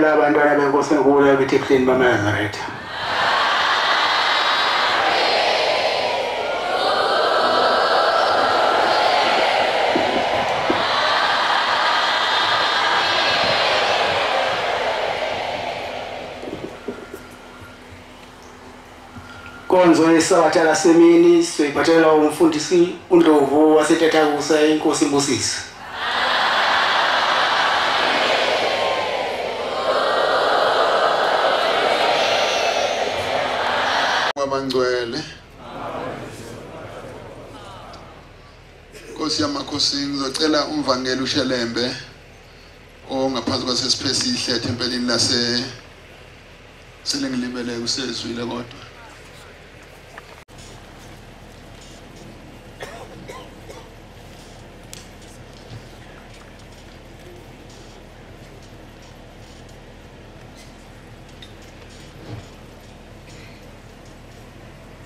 Sicela abantwana benkosi enkulu ebiThixeni bamaNazaretha. Konzo yesabatha lasemini siyiphathela umfundisi uNdlovu waseThathakusa inkosi Mbusisi. Abangcwele Nkosi yamakhosi ngizocela umvangeli uShelembe ongaphansi kwasesipesi ihlethe empelini lase selengilibele usezwile kodwa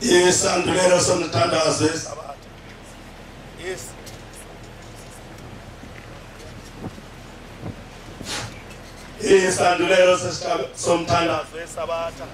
Isandulelo somthandazo eSabatha. Isandulelo somthandazo eSabatha.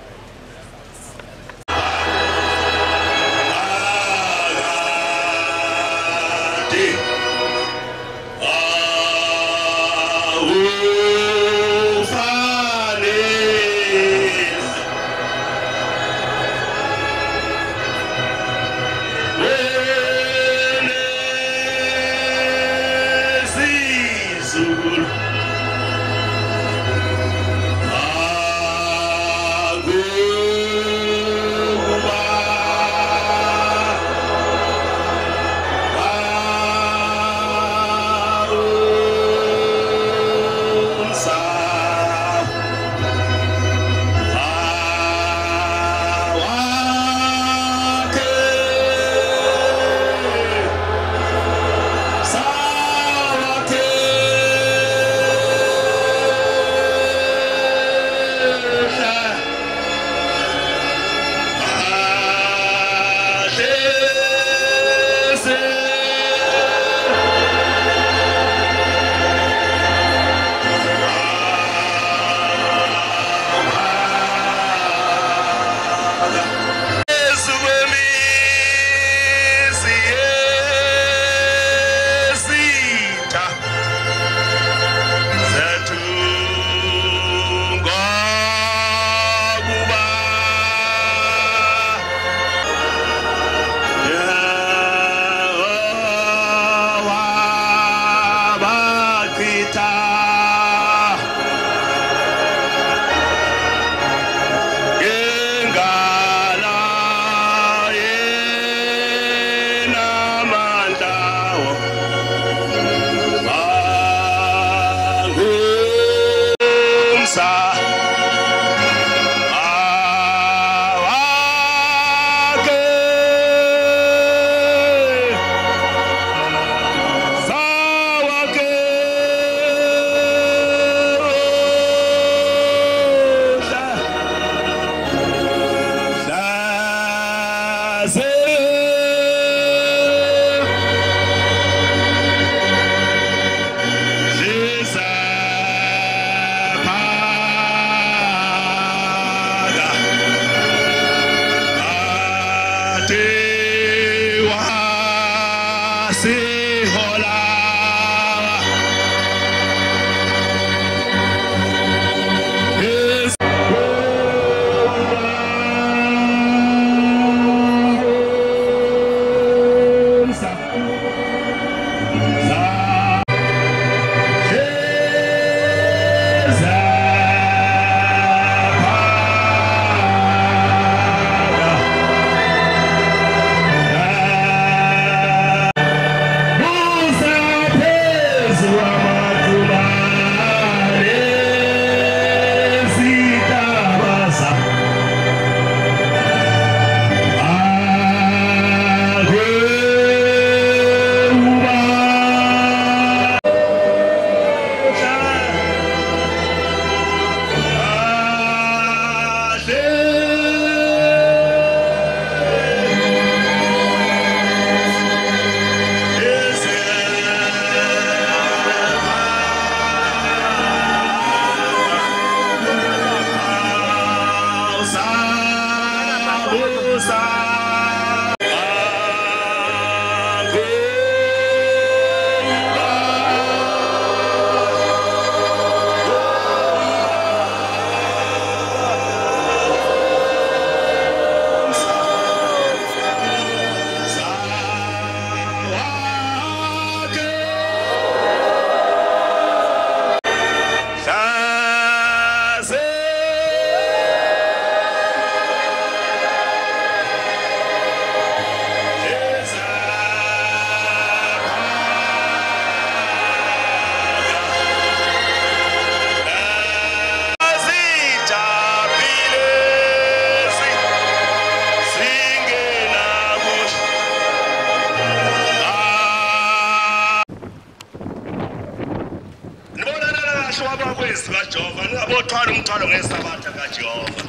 Thwala umthwalo ngesabatha kaJehova.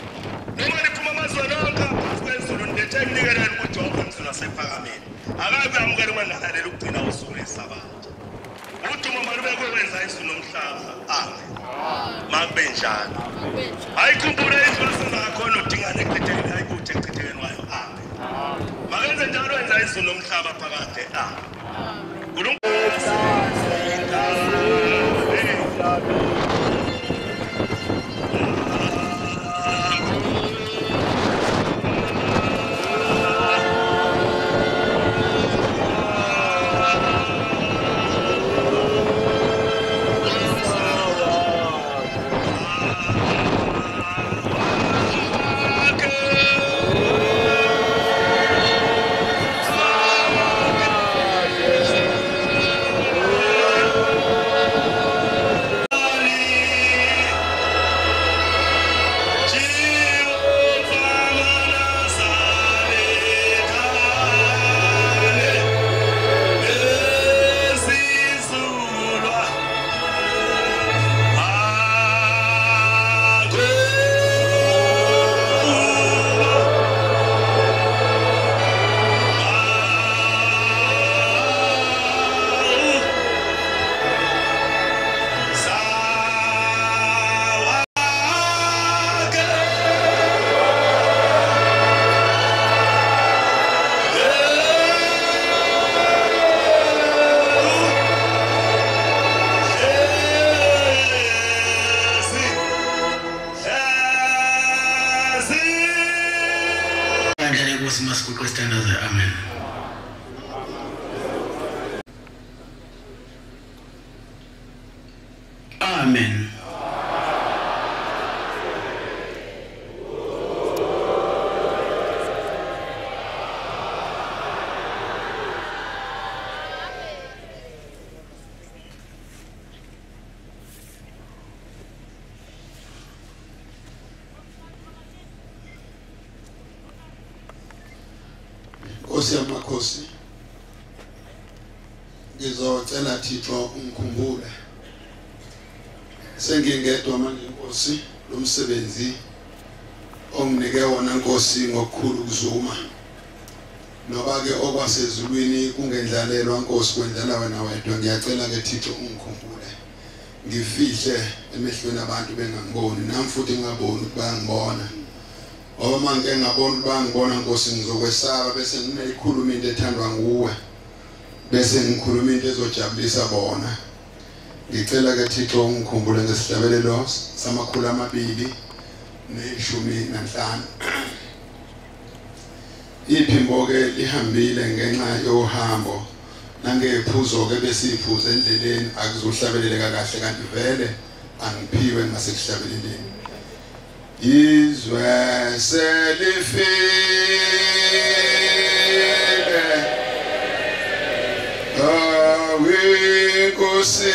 Noma liphuma amazwe lonke aphansi kwezulu ndethe ninikelele kuJehova emzini wasephakameni. Akabe amukela umandlalela ukugcina usuku lesabatha. Udumo malube kwenza izulu nomhlaba. Amen. Makube njalo. Ayikhumbule izinto zakhona udingane ekuchithekeni ayikuthi ekuchithekeni wayo. Amen. Makenze njalo wenza izulu nomhlaba phakade. Amen. Must request another amen. Amen. Osemakhosi ngizocela Thixo ungikhumbule sengingedwa manje Nkosi lo msebenzi onginike wona Nkosi ngokukhulu kuzuma noba ke okwasezulwini kungendlalelwa Nkosi kwendlela wena wedwa ngiyacela ke Thixo ungikhumbule ngifihle emehlweni abantu bengangiboni nami futhi ngingaboni ukuthi bayangibona ngoba manje ngabona ukuthi bayangibona Nkosi ngizokwesaba bese ngineyikhuluma into ethandwa nguwe bese ngikhuluma into ezojabulisa bona ngicela ke Thixo ungikhumbule ngesihlabelelo samakhulu amabili ne15 iphimbo ke lihambile ngenxa yohambo nangephuzo ke besiphuze endleleni akuzohlabeleleka kahle kanti vele angiphiwe ngasekuhlabeleleni izwe selifile Nkosi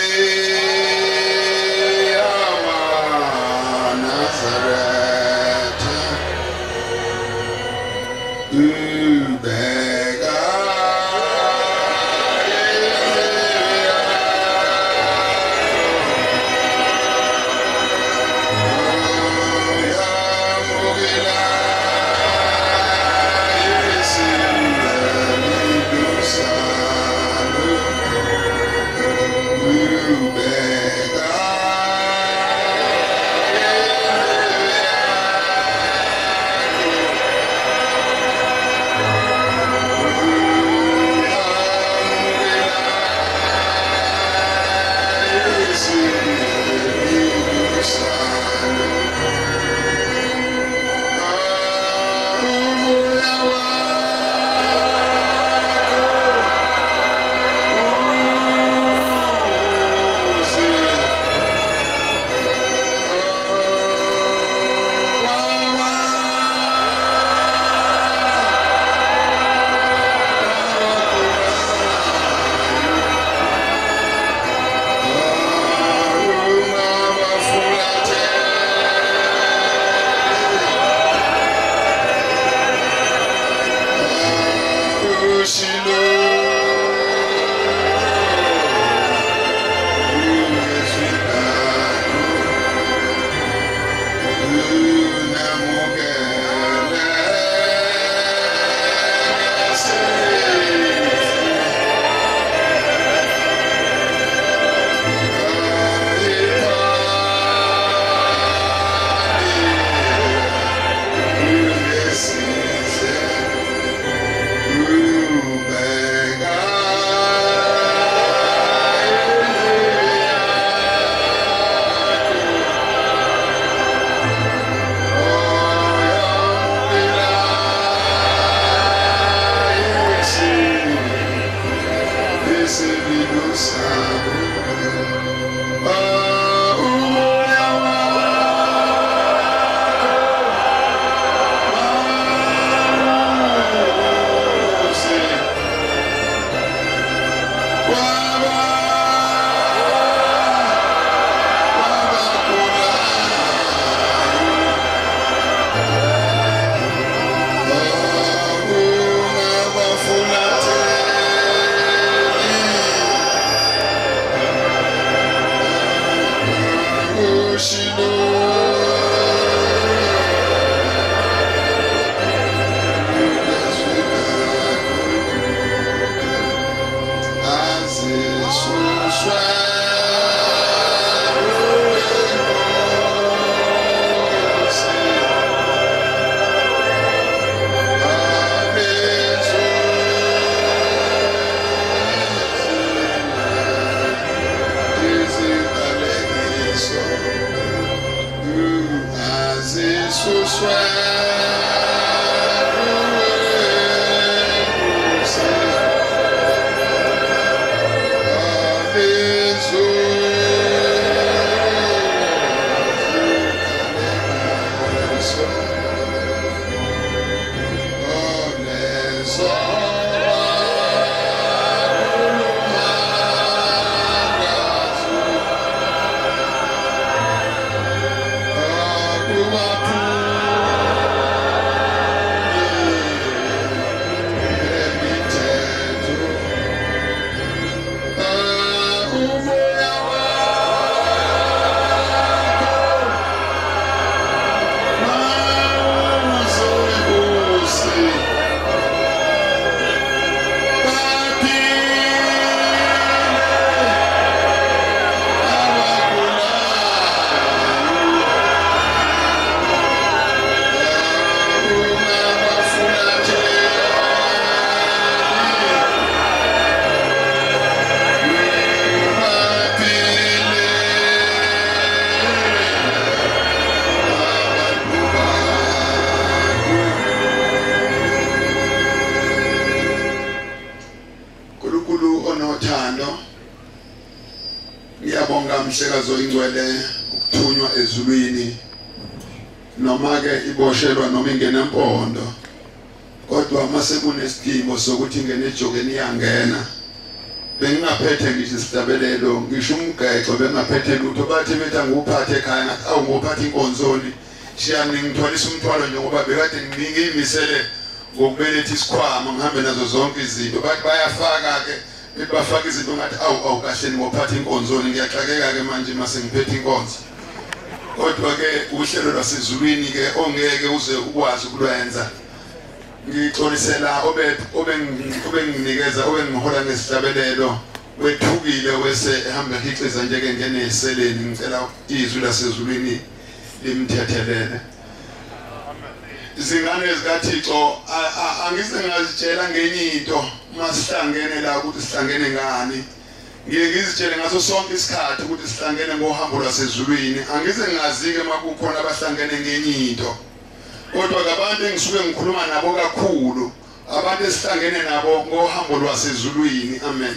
Umhlekazo ingcwele ukuthunywa ezulwini noma ke iboshelwa noma ingena empondo kodwa mase kunesidingo sokuthi ingene ejokeni yangena bengingaphethe ngisho isitabelelo ngisho umgexo bengingaphethe lutho bathi betha nguphathe ekhaya ngathi awu ngophatha inkonzoli shiyani ngithwalisa umthwalo njengoba bekade ngimisele ngokubeletha isikhwama ngihambe nazo zonke izinto bathi bayafaka ke bafaka izinto ngathi awu kahle ngophatha inkonzoli ngiyaxakeka ke manje mase ngiphethe inkonzo kodwa ke uhlelo lwasezulwini ke ongeke uze ukwazi ukulwenza ngixolisela obenginikeza obengihola ngesihlabelelo wethukile wese ehamba ehixiza njeke ngene eseleni ngicela izwi lasezulwini limthethelele izingane zikaThixo angize ngazitshela ngenye into masihlangene la ukuthi sihlangene ngani ngiye ngizitshele ngaso sonke isikhathi ukuthi sihlangene ngohambo lwasezulwini angize ngazike makukhona abahlangene ngenye into kodwa abantu engisuke ngikhuluma nabo kakhulu abantu esihlangene nabo ngohambo lwasezulwini amen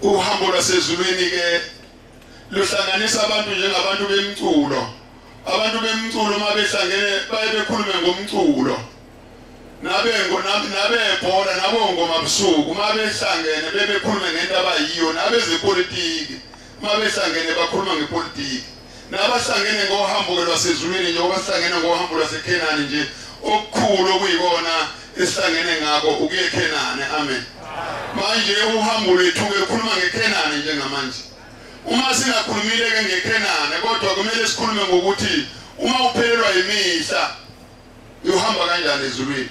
uhambo lwasezulwini ke luhlanganisa abantu njengabantu bemculo abantu bemculo mabehlangene baye bekhulume ngomculo nabebhola nabongoma busuku mabehlangene bebekhulume ngento abayiyo nabezepolitiki mabehlangene bakhuluma ngepolitiki nabahlangene ngohambo lwasezulwini nje obahlangene ngohambo lwaseKenani nje okukhulu okuyikona esihlangene ngako ukuye eKhenani. Amen. Manje uhambo lwethu ukhuluma ngeKhenani njengamanje. Uma singakhulumile ke ngeKhenani kodwa kumele sikhulume ngokuthi uma uphelelwa yimihla uhamba kanjani ezulwini.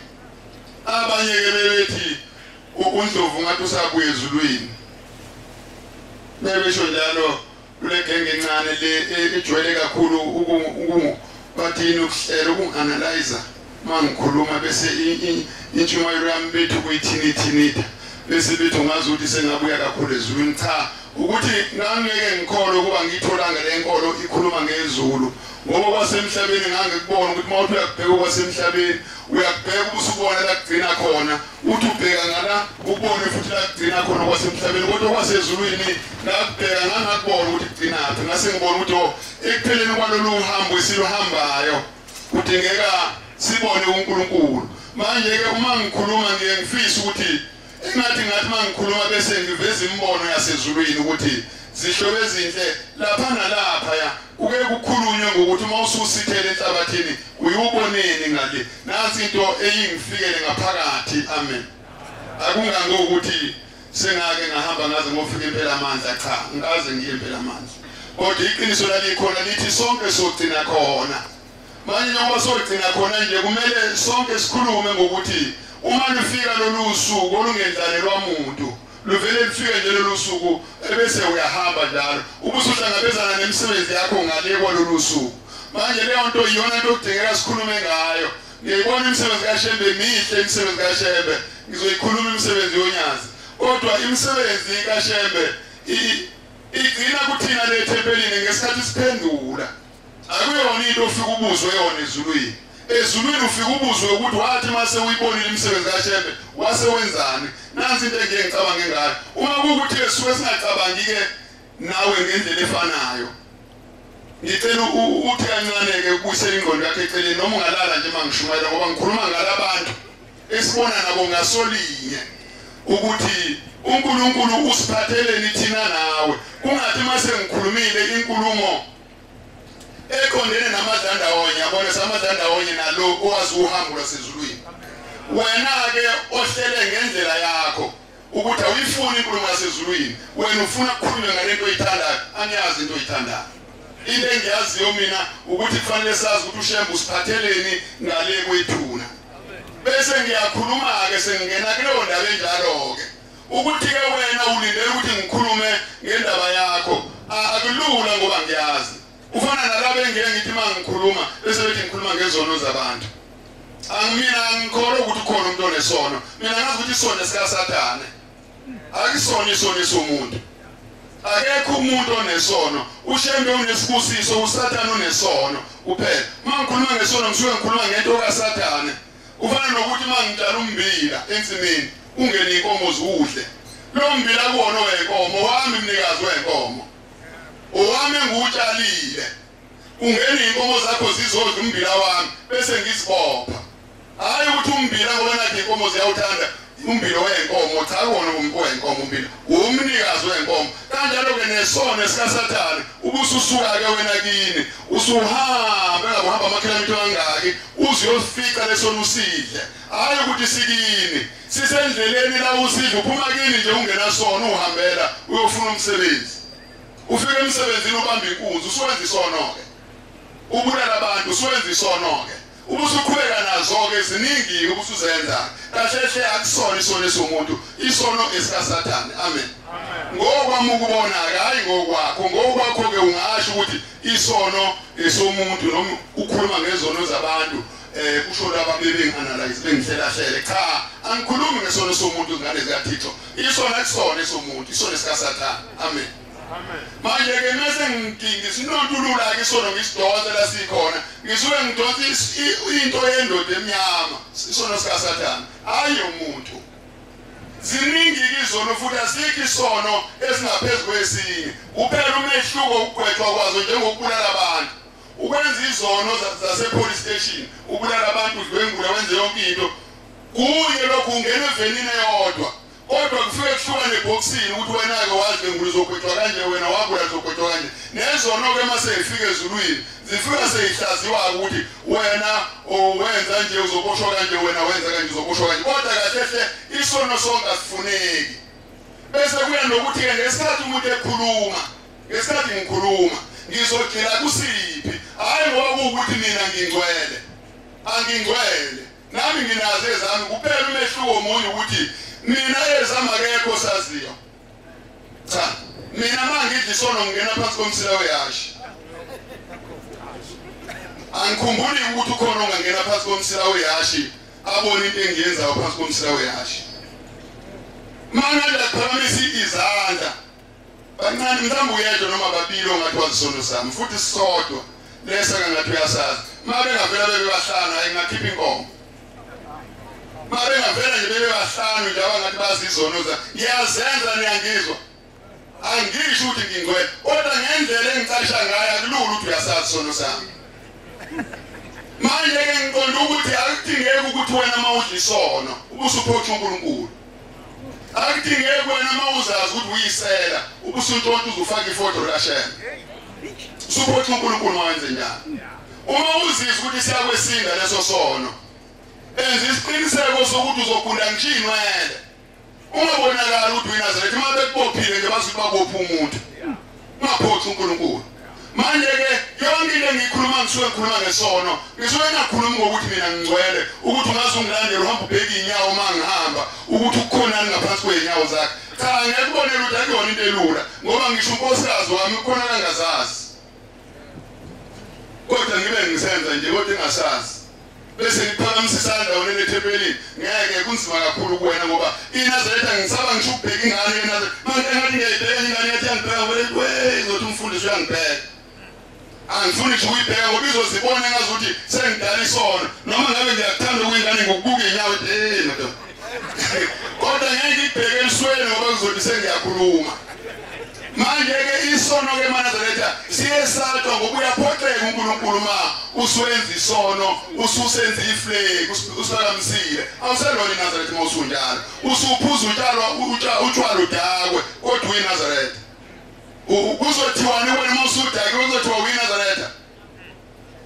Abanye ke bebethi uNdlovu ngathi usabuya ezulwini. Nebesho njalo kule genge encane le ejwayele kakhulu bathini ukuhlela ukunanalyze mangikhuluma bese intshumayelo yami bethu kuyithinithinita bese bethu ngazi ukuthi sengabuya kakhulu ezulwini. Cha, ukuthi ngangeke ngikhole ukuba ngitholanga le nkolo ikhuluma ngezulu ngoba kwasemhlabeni ngangekubona ukuthi mawuthi uyakubheka kwasemhlabeni uyakubheka ubusubona la kugcina khona uthi ubheka ngala ubone futhi la kugcina khona kwasemhlabeni kodwa kwasezulwini ngakubheka ngangakubona ukuthi kugcinaphi. Ngase ngibona ukuthi ekupheleni kwalolu hambo esiluhambayo kudingeka sibone uNkulunkulu. Manje ke uma ngikhuluma ngiyengifisa ukuthi engathi mangikhuluma bese ngiveza imbono yasezulwini ukuthi zihlobo ezinhle lapha nalapha ya kuke kukhulunywe ngokuthi uma ususithele enhlabathini uyuboneni ngale nansi into eyingifikele ngaphakathi. Amen. Akungangokuthi sengake ngahamba ngaze ngofika impela amandla. Cha, ngaze ngiye impela amandla kodwa iqiniso lalikhona lithi sonke sogcina khona. Manje njengoba sogcina khona nje kumele sonke sikhulume ngokuthi uma lufika lolu suku olungendlalelwa muntu luvele lufike nje lolu suku ebese uyahamba njalo ubusuhlangabezana nemisebenzi yakho ngale kwalolu suku. Manje leyo nto iyona into okudingeka sikhulume ngayo. Ngiyibona imisebenzi kaShembe mihle, imisebenzi kaShembe ngizoyikhuluma imisebenzi yonyazi kodwa imisebenzi kaShembe igcina kuthina le thempelini ngesikhathi siphendula. Akuyona into ofika ubuzwe yona ezulwini. Ezulwini ufika ubuzwe ukuthi wathi mase uyibonile imisebenzi kaShembe wase wenzani. Nansi into engeke ngicabange ngayo. Uma kukuthi esuke singacabangi ke nawe ngendlela efanayo. Ngicela uthi kancane ke ukuyisela ingqondo yakhe eceleni noma ungalala nje mangishumayela ngoba ngikhuluma ngalabantu esibona nabo ngasolinye ukuthi uNkulunkulu usiphatheleni thina nawe. Kungathi mase ngikhulumile inkulumo ekhondene namadlandawonye yabona samadlandawonye nalo owazi uhambo lwasezulwini. Wena ke ohlele ngendlela yakho ukuthi awuyifuni inkulumo yasezulwini wena ufuna ukukhuluma ngalento oyithandayo. Angiyazi into oyithandayo. Into engiyaziyo mina ukuthi kufanele sazi ukuthi uShembe usiphatheleni ngale kwethuna. Bese ngiyakhuluma ke sengingena kuleyo ndaba enjalo ke ukuthi ke wena ulindele ukuthi ngikhulume ngendaba yakho akulula ngoba ngiyazi ufana nalabo engeke ngithi mangikhuluma bese bethi ngikhuluma ngezono zabantu. Angimina ngikholwa ukuthi ukhona umuntu onesono. Mina ngazi ukuthi isono sikaSathane akisona isono somuntu. Akekho umuntu onesono. uShembe unesibusiso, uSathane unesono kuphela. Mangikhuluma ngesono ngisuke ngikhuluma ngento kaSathane. Ufana nokuthi mangitshala umbila ensimini ungene inkomo zudle. Lo mbila kuwona wenkomo wami mnikazi wenkomo. Owami ngutshalile. Ungene inkomo zakho zizodla umbila wami bese ngisibopha. Hayi ukuthi umbila ngoba nathi inkomo ziyawuthanda umbila wenkomo. Cha wona wenkomo umbila. Umnikazi wenkomo. Kanjalo ke nesono esikaSathane ubususuka ke wena kini. Usuhamba ngahamba amakhilomitha angaki uziyofika lesono usidle. Hayi ukuthi sikini. Sisendleleni la usidle uphuma kini nje ungena sona uhambela uyofuna umsebenzi. Ufike emsebenzini ubamba inkunzi usuwenza isono ke. Ubulala abantu usuwenza isono ke. Ubusuqhubeka nazo ke ziningi ubusuzenza. Kahle akusona isono somuntu, isono esikaSathane. Amen. Ngokwami ukubona hayi ngokwakho. Ngokwakho ke ungasho ukuthi isono esomuntu noma ukhuluma ngezono zabantu kusho laba bebengianalyze bengihlela cha angikhulumi ngesono somuntu ngane zikaThixo. Isono akusona esomuntu, isono esikaSathane. Amen. Manje ke mase ngisinontulula ke isono ngisidonsa la sikhona ngisuke ngidonsa into yendoda emnyama isono sikaSathane hayi umuntu. Ziningi izono futhi asikho isono esingaphezulu kwesinye. Uphela umehluko ukugwetshwa kwazo njengokubulala abantu. Ukwenza izono zase-police station ubulala abantu udlwengula wenze yonke into. Kunye lokhu ungena evenini eyodwa kodwa kufike kuhluka neboxini ukuthi wena ke wazi ngulu zokwetshwa kanje wena wabuya zokwetshwa kanje nezono ke mase ifike ezulwini zifika seyihlaziwa ukuthi wena owenza nje uzoboshwa kanje wena wenza kanje uzoboshwa kanje kodwa kahle isono sonke asifuneki bese kuya nokuthi ke ngesikhathi umuntu ekhuluma ngesikhathi ngikhuluma ngizogcina kusiphi hayi ngoba ukuthi mina ngingcwele angingcwele nami nginazo ezami kuphela umehluko omunye ukuthi mina ezama akekho saziyo cha mina mangidli isono ngena phansi komsila weyashi angikhumbuli ukuthi ukhona ongangena phansi komsila weyashi abona into engiyenzayo phansi komsila weyashi manje laphamisa izandla bancane mhlawumbe uyedwa noma babili ongathi wazisono sami futhi sisodwa lesa kangathi uyasazi mabe ngavela bebahlana engakhipha inkomo mabe ngavela nje bebahlanu nje abangathi bazi izono za ngiyazenza niyangizwa angisho ukuthi ngingcwele kodwa ngendlela engicasha ngayo akulula ukuthi uyasazi isono sami manje ke ngiqonda ukuthi akudingeki ukuthi wena mawudla isono ubusuphotha uNkulunkulu akudingeki wena mawuzazi ukuthi uyisela ubusuntshontsha uzufaka ifoto lashena usuphotha uNkulunkulu mawenze njani uma uzizwa ukuthi siyakwesinda leso sono enza isiqiniseko sokuthi uzogunda ngitshinwele ungabonakala ukuthi uyiNazaretha uma bekubophile nje bazi babopha umuntu ungaphotha uNkulunkulu manje ke yonke into engikhuluma ngisuke ngikhuluma ngesono ngisuke ngakhuluma ngokuthi mina ngingcwele ukuthi ungaze ungilandele uhamba ubheka inyawo mangihamba ukuthi ukukhonani ngaphansi kweinyawo zakhe cha ngekubonela ukuthi akuyona into elula ngoba ngisho unkosikazi wami ukhona kangazazi kodwa ngibe ngisenza nje kodwa engasazi bese ngiphakamisa isandla wona ethempelini ngeke kunzima kakhulu kuwena ngoba iNazaretha ngisaba ngisho ukubheka ingane yeNazaretha manje engathi ngiyayibheka ingane yathi yangibheka wena izothi umfundisi uyangibheka angifuni nje ukuyibheka ngoba izozibona engazuthi sengidala isono noma ngabe ngiyakuthanda ukuyingane ngokubuka inyawo madoda kodwa ngeke ngibheke elisweni ngoba kuzothi sengiyakhuluma manje ke isono ke eNazaretha siyesathwa ngoba uyaphoxeka uNkulunkulu ma uswenza isono ususenza iflake usakamsile awuselona iNazaretha mawusunjalo usuphuza utshwala udakwe kodwa uyiNazaretha uzothiwani wena mawusudake uzothiwa uyiNazaretha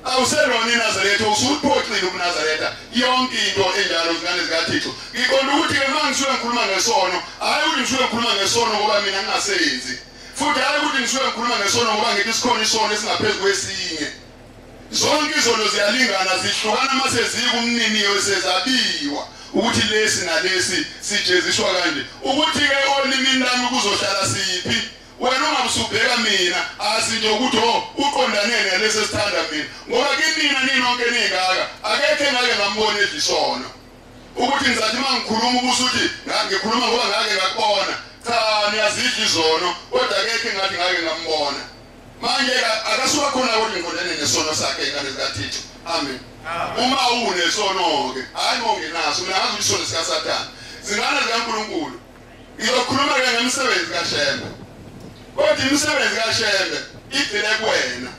awuselona iNazaretha usuphoxile uNazaretha yonke into enjalo zingane zikaThixo ngiqonda ukuthi ke mangisuke ngikhuluma ngesono hayi ukuthi ngisuke ngikhuluma ngesono ngoba mina ngingasenzi futhi hayi ukuthi ngisuke ngikhuluma ngesono ngoba ngithi sikhona isono esingaphezulu kwesinye zonke izono ziyalingana zihlukana mase zikumniniyo sezabiwa ukuthi lesi nalesi sijeziswa kanje ukuthi ke olimini lami kuzohlala siphi wena ungabusubheka mina asinje ukuthi uqondane nalesi sithanda mina ngoba kimina ninonke ningaka akekho ngake ngambona edlisono ukuthi ngizathi mangikhuluma ubusuthi ngikhuluma ngoba ngake ngakubona cha niyazidla izono kodwa akekho ngathi ngake ngambona manje akasuka khona ukuthi ngiqondane nesono sakhe ingane zikaThixo amen uma unesono ke hayi ngongenaso mina ngazi isono sika Sathane zingane zikaNkulunkulu ngizokhuluma ke ngemsebenzi kaShembe kodwa imisebenzi kaShembe ivele kuwena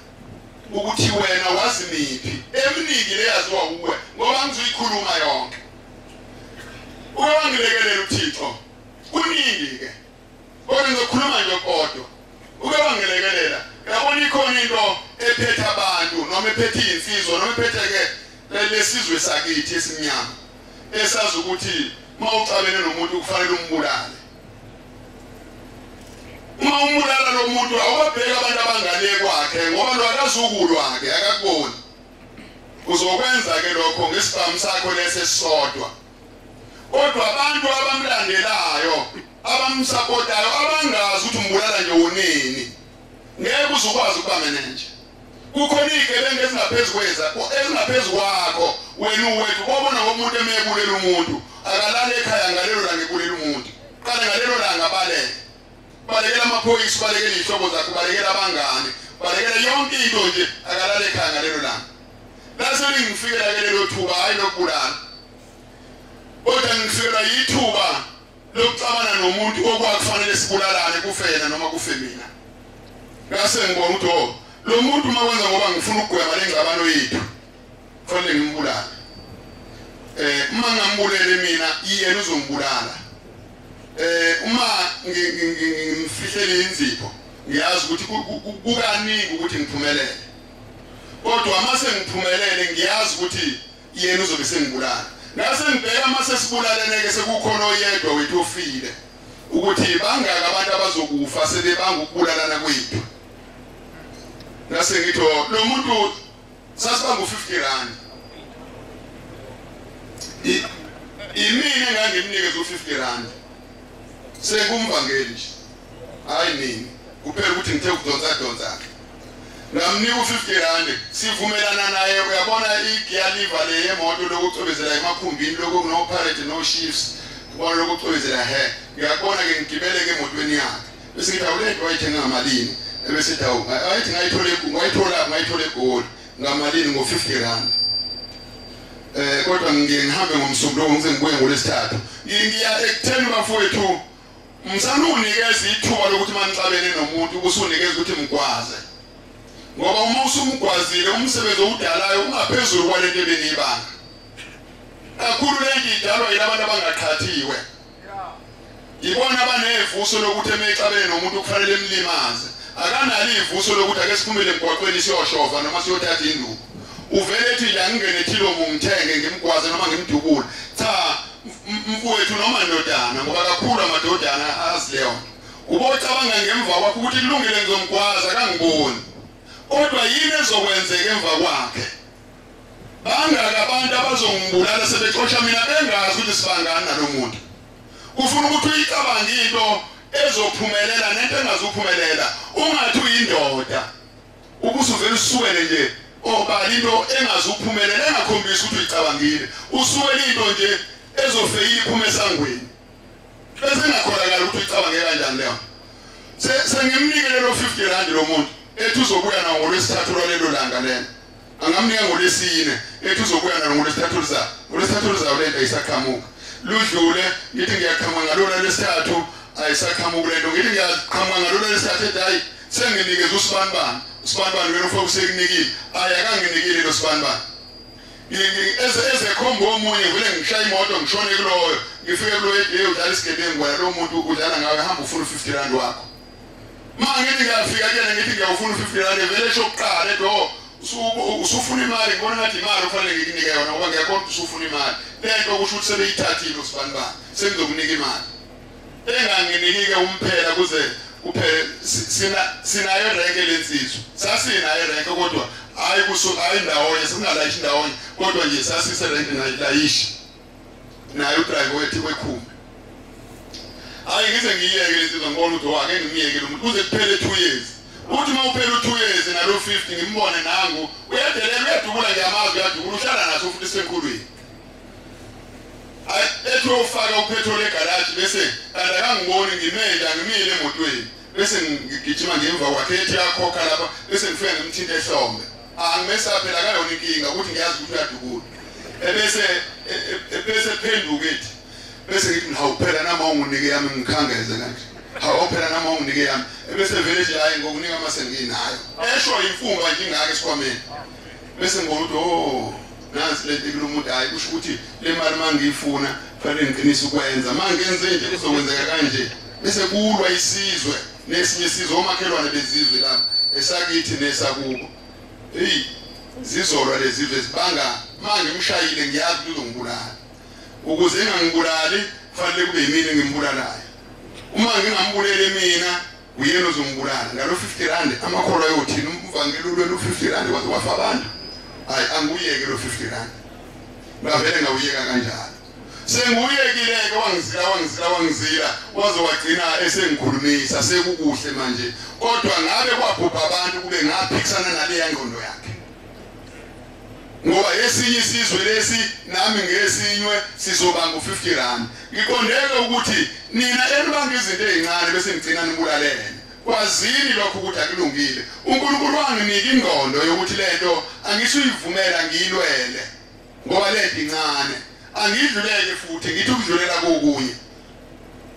ukuthi wena wazi miphi eminiki leyaziwa uwe ngoba ngizoyikhuluma yonke uwangilekelela uThixo kuningi ke kodwa ngizokhuluma nje kodwa uwangilekelela yabona ikhona into ephethe abantu noma ephethe insizwa noma ephethe ke lesizwe sakithi esimnyama esazi ukuthi mawucabene nomuntu kufanele umbulale uma umbulala lo muntu awubabheka abantu abangale kwakhe ngoba lo akazukulwakhe akakuboni uzokwenza ke lokho ngesibhamu sakho lesesodwa kodwa abantu abamlandelayo abamsapotayo abangazi ukuthi umbulala nje wonini ngeke uzukwazi ukuba manager kukhona igebengu ezingaphezu kwakho wena uwethu ubona ngomuntu emebulela umuntu akalala ekhaya ngalelo langa ekulela umuntu qala ngalelo langa balekela amaphoyisa balekela ihlobo zakhe balekela abangane balekela yonke into nje akalala ekhaya ngalelo langa lase lingifikela ke lelo thuba hayi lokubulala kodwa ngifikela yithuba lokucabana nomuntu okwakufanele sibulalane kufena noma kufe mina ngase ngibona ukuthi lo muntu makwenza ngoba ngifuna ukugwema lengxabano yethu kufanele ngimbulale uma ngambulele mina yena uzombulala uma ngimfihlele inzipho ngiyazi ukuthi kukaningi ukuthi ngiphumelele kodwa mase ngiphumelele ngiyazi ukuthi yena uzobe sengibulala ngase ngibheka mase sibulalene ke sekukhona oyedwa wethu ofile ukuthi bangaka abantu abazokufa sebebanga ukubulalana kwethu ngase ngitho lo muntu sasibanga u50 imini engangimnikeza u50 sekumvangeli nje hayi nini kuphela ukuthi ngithe ukudonsa ngamnika u50 sivumelana naye uyabona igear lever le yemoto lokucobezela emakhumbini lokho no parity no shifts ubona lokucobezela ngiyabona ke ngigibeleke emotweni yakhe bese ngithi awulethe wayithenga ngamalini bese dawu ayithi ngayithola gold ngamalini ngo50 kodwa ngihambe ngomsombuluko ngize ngibuye ngolesithathu ngiya ekutheni bafowethu msanunikeza ithuba lokuthi manixabene nomuntu usunikeza ukuthi mgwaze ngoba uma usumgwazile umsebenzi owudalayo ungaphezulu kwalento ebenibanga kakhulu lento idalwa yilabantu abangaqhathiwe ibona abanevuso lokuthi emexabene nomuntu kufanele emlimaze akanalo ivuso lokuthi ake siphumele emgwaqweni siyoshova noma siyothatha induku uvele ethi la ngingene thilomo ngithenge ngimgwaze noma ngimdubule cha mfowethu noma ndodana ngoba kakhulu amadodana azileyo ubocabanga ngemva kwakho ukuthi kulungile ngizomgwaza kangiboni kodwa yini ezokwenzeka emva kwakhe bangaka abantu abazongibulala sebexosha mina bengazi ukuthi sibangana nalomuntu ufuna ukuthi uyicabange into ezophumelela nento engazuphumelela ungathi uyindoda ubusuvela usuwele nje obali into engazuphumelela engakhombisa ukuthi uyicabangile usuwele into nje ezofeyila iphume esangweni bese ngakholakala ukuthi uyicabange kanjani leyo sengimnikele lo 50 lo muntu ethi uzobuya nawo ngolesithathu lelo langa lena angamnika ngolesine ethi uzobuya nawo ngolesithathu zawo lento ayisaqhamuka ludlule ngithi ngiyaqhamuka ngalona lesithathu ayisaqhamuka lento ngithi ngiyaqhamuka ngalona lesithathu ethi hayi senginikeza usibanibani wena ufike usekunikile akanginikile lo sibanibani ezekhomba omunye vele ngishaya imoto ngishone kuloyo ngifike kuloyo udlala isigebengu wena lo muntu udlala ngawe hamba ufuna u50 wakho mangithi ngiyafika kuyena ngithi ngiyawufuna u50 vele eshokuqala edo usufuna imali ngibona ngathi imali ufanele ngikunike yona ngoba ngiyakho usufuna imali lento kusho ukuthi sebeyithathile usibanibani sengizokunika imali enganginike umphela kuze kuphela sinayo renke lensizwe sasinayo renke kodwa hayi hayi ndawonye singalayishi ndawonye kodwa nje sasise renke ngayilayishi nayo udrive wethu wekhumbi hayi ngize ngiyeke lensizwe ngibona ukuthi wake ngimiyeke lo muntu kuze kuphele 2 years uthi mawuphela 2 years nalo 50 ngimbone nangu uyadelela uyadubula ngiyamazi uyadubula uhlala naso futhi senkulweni ethi ufaka upetrol egarage bese kanti akangiboni ngimile emotweni bese ngigijima ngemva kwakhe ethi yakhokha lapha bese ngifika ngimthinta ehlombe angimesa phela akayona inkinga ukuthi ngiyazi ukuthi uyadubula bese phenduka ethi bese ngithi hawuphela nama unginike yami ngikhangeze kanje hawuphela nama unginike yami bese vele nje hayi ngokunika mase nginayo esho imfumba nje ingake sikhwameni bese ngibona ukuthi nansi lento kulomuntu hayi kusho ukuthi le mali mangiyifuna fanele ngiqinise ukwenza mangenze nje kuzokwenzeka kanje bese kulwa isizwe nesinye isizwe omakhelwane bezizwe lapha esakithi nesakubo zizolwa lezizwe zibanga mangimshayile ngiyazi ukuthi uzongibulala ukuze engangibulali kufanele kube yimini ngimbulalayo uma ngingambulele mina uyena ozongibulala ngalo 50 amakholo ayothina umvangeli lo 50 waze wafa abantu hayi anguyeke lo 50 ngavele ngawuyeka kanjalo senguyekile ke wangizila waze wagcina esengikhulumisa sekukuhle manje kodwa ngabe kwabhubha abantu kube ngaphikisana nale yangqondo yakhe ngoba esinye isizwe lesi nami ngesinywe sizobanga u50 ngiqondeke ukuthi nina enibanga izinto ezincane bese ngicina nibulalene kwazini lokho ukuthi akulungile uNkulunkulu wanginika ingqondo yokuthi lento angisho uyivumela ngiyilwele ngoba lento incane angidluleke futhi ngithi ukudlulela kokunye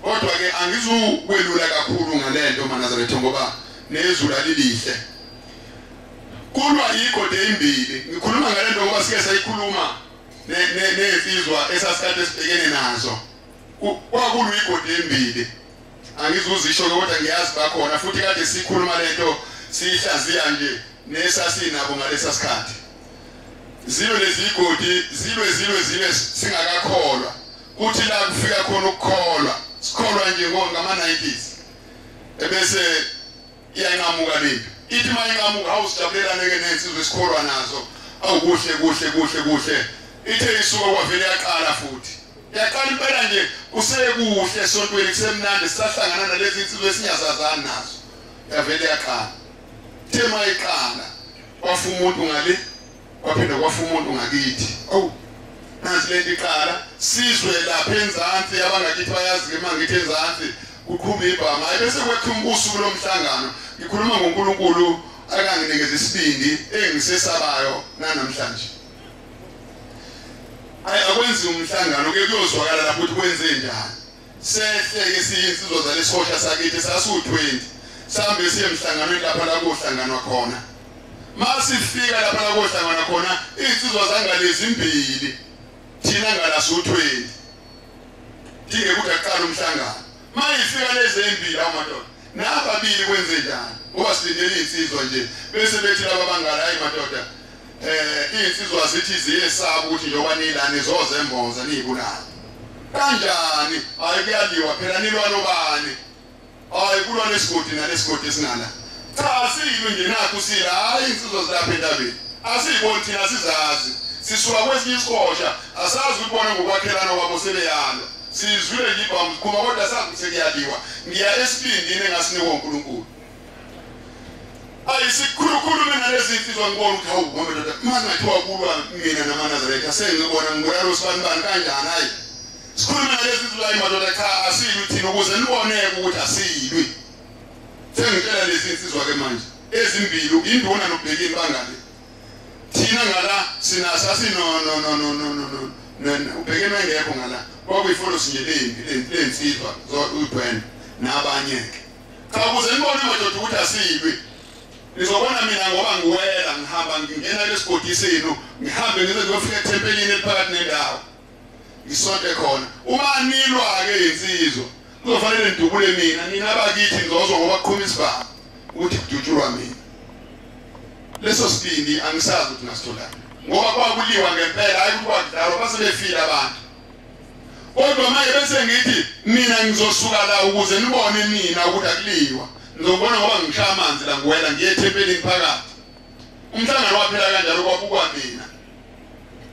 kodwa ke angizukwelula kakhulu ngalento manazarethu ngoba nezulu alilihle kulwa igode ezimbili ngikhuluma ngalento ngoba sike sayikhuluma nezizwa esasikade sibhekene nazo kwakulu igodi embili angizuzisho kodwa ngiyazi bakhona futhi kade sikhuluma lento sihlaziya nje nesasinabo ngalesa sikhathi zilo lezi igodi zilwe singakakholwa kuthi la kufika khona ukukholwa sikholwa nje ngama-90s ebese iyanqamuka lempi ithi mayinqamuka awusijabulelane-ke nensizwe esikholwa nazo awukuhle ithe isuka kwavele yaqala futhi yaqala impela nje kusekuhle esontweni kusemnandi sisahlangana nalezi insizwe esinyazazana nazo yavele yaqala tema iqala kwafa umuntu ngale kwaphinda kwafa umuntu ngakithi nansi lento iqala sizwe lapha enzansi abangakithi bayazi-ke uma ngithi enzansi kuqhuma ibhama bese kweqhuma usuku lomhlangano ngikhuluma ngoNkulunkulu akanginikeza isibindi engisesabayo namhlanje akwenzi umhlangano ke kuyozwakala lapho ukuthi kwenze njani sehleke siyinsizwa zalesihosha sakithi sasu-20 sihambe siye emhlanganweni lapha la kuhlanganwa khona masifika lapha la kuhlanganwa khona iy'nsizwa zangalezi mbili thina ngalasu-20 ngekuthi aqala umhlangano mayifika lezi embili amadoda nababili kwenze njani ngoba silindele iy'nsizwa nje bese bethi laba bangala hayi madoda iy'nsizwa zithi ziyesaba ukuthi njengoba nilani zozemboza niyibulala kanjani hayi kuyaliwa phela nilwa nobani hayi kulwa nesigodi nalesigodi esingala cha siyilwe nje nakho sila hayi iy'nsizwa zilapha entabeni asiyiboni thina sizazi sisuka kwesinye isikosha asazi ukubona ngokwakhelana kwabo sebeyalwa sizwile nje ibhamu khuma kodwa sazi sekuyaliwa ngiya esibindini engasinikwa uNkulunkulu ayisikhulukhulume nalezi insizwa ngibona ukuthi hawu ngoba manje ngathiwa kulwa mina namaNazaretha sengibona ngibulala usibanibani kanjani hayi sikhulume nalezi insizwa hayi madoda cha asilwi thina ukuze niboneke ukuthi asilwi sengitshela lezi insizwa ke manje ezimbili induna nobhekini bangale thina ngala sinasasi no ubhekeni engekho ngala kwakuyifolo sinje lensizwa uyibrand nabanye-ke cha ukuze nibone madoda ukuthi asilwi nizobona mina ngoba ngiwela ngihamba ngingena lesigodi senu ngihambe ngize ngiyofika ethempelini eliphakathi nendawo ngisonte khona uma nilwa-ke insizwa kuzofanele nidubule mina nina abakithi ngizozwa ngoba kuqhuma isibhamu ukuthi kudutshulwa mina leso sibindi angisazi ukuthi ngasitholani ngoba kwakuliwa ngempela hayi ukuthi kwakudlalwa base befile abantu kodwa manje bese ngithi mina ngizosuka la ukuze nibone mina ukuthi akuliwa ngizobona ngoba ngishaya amanzi la ngiwela ngiye ethempelini phakathi umhlangano waphela kanjalo kwabukwa mina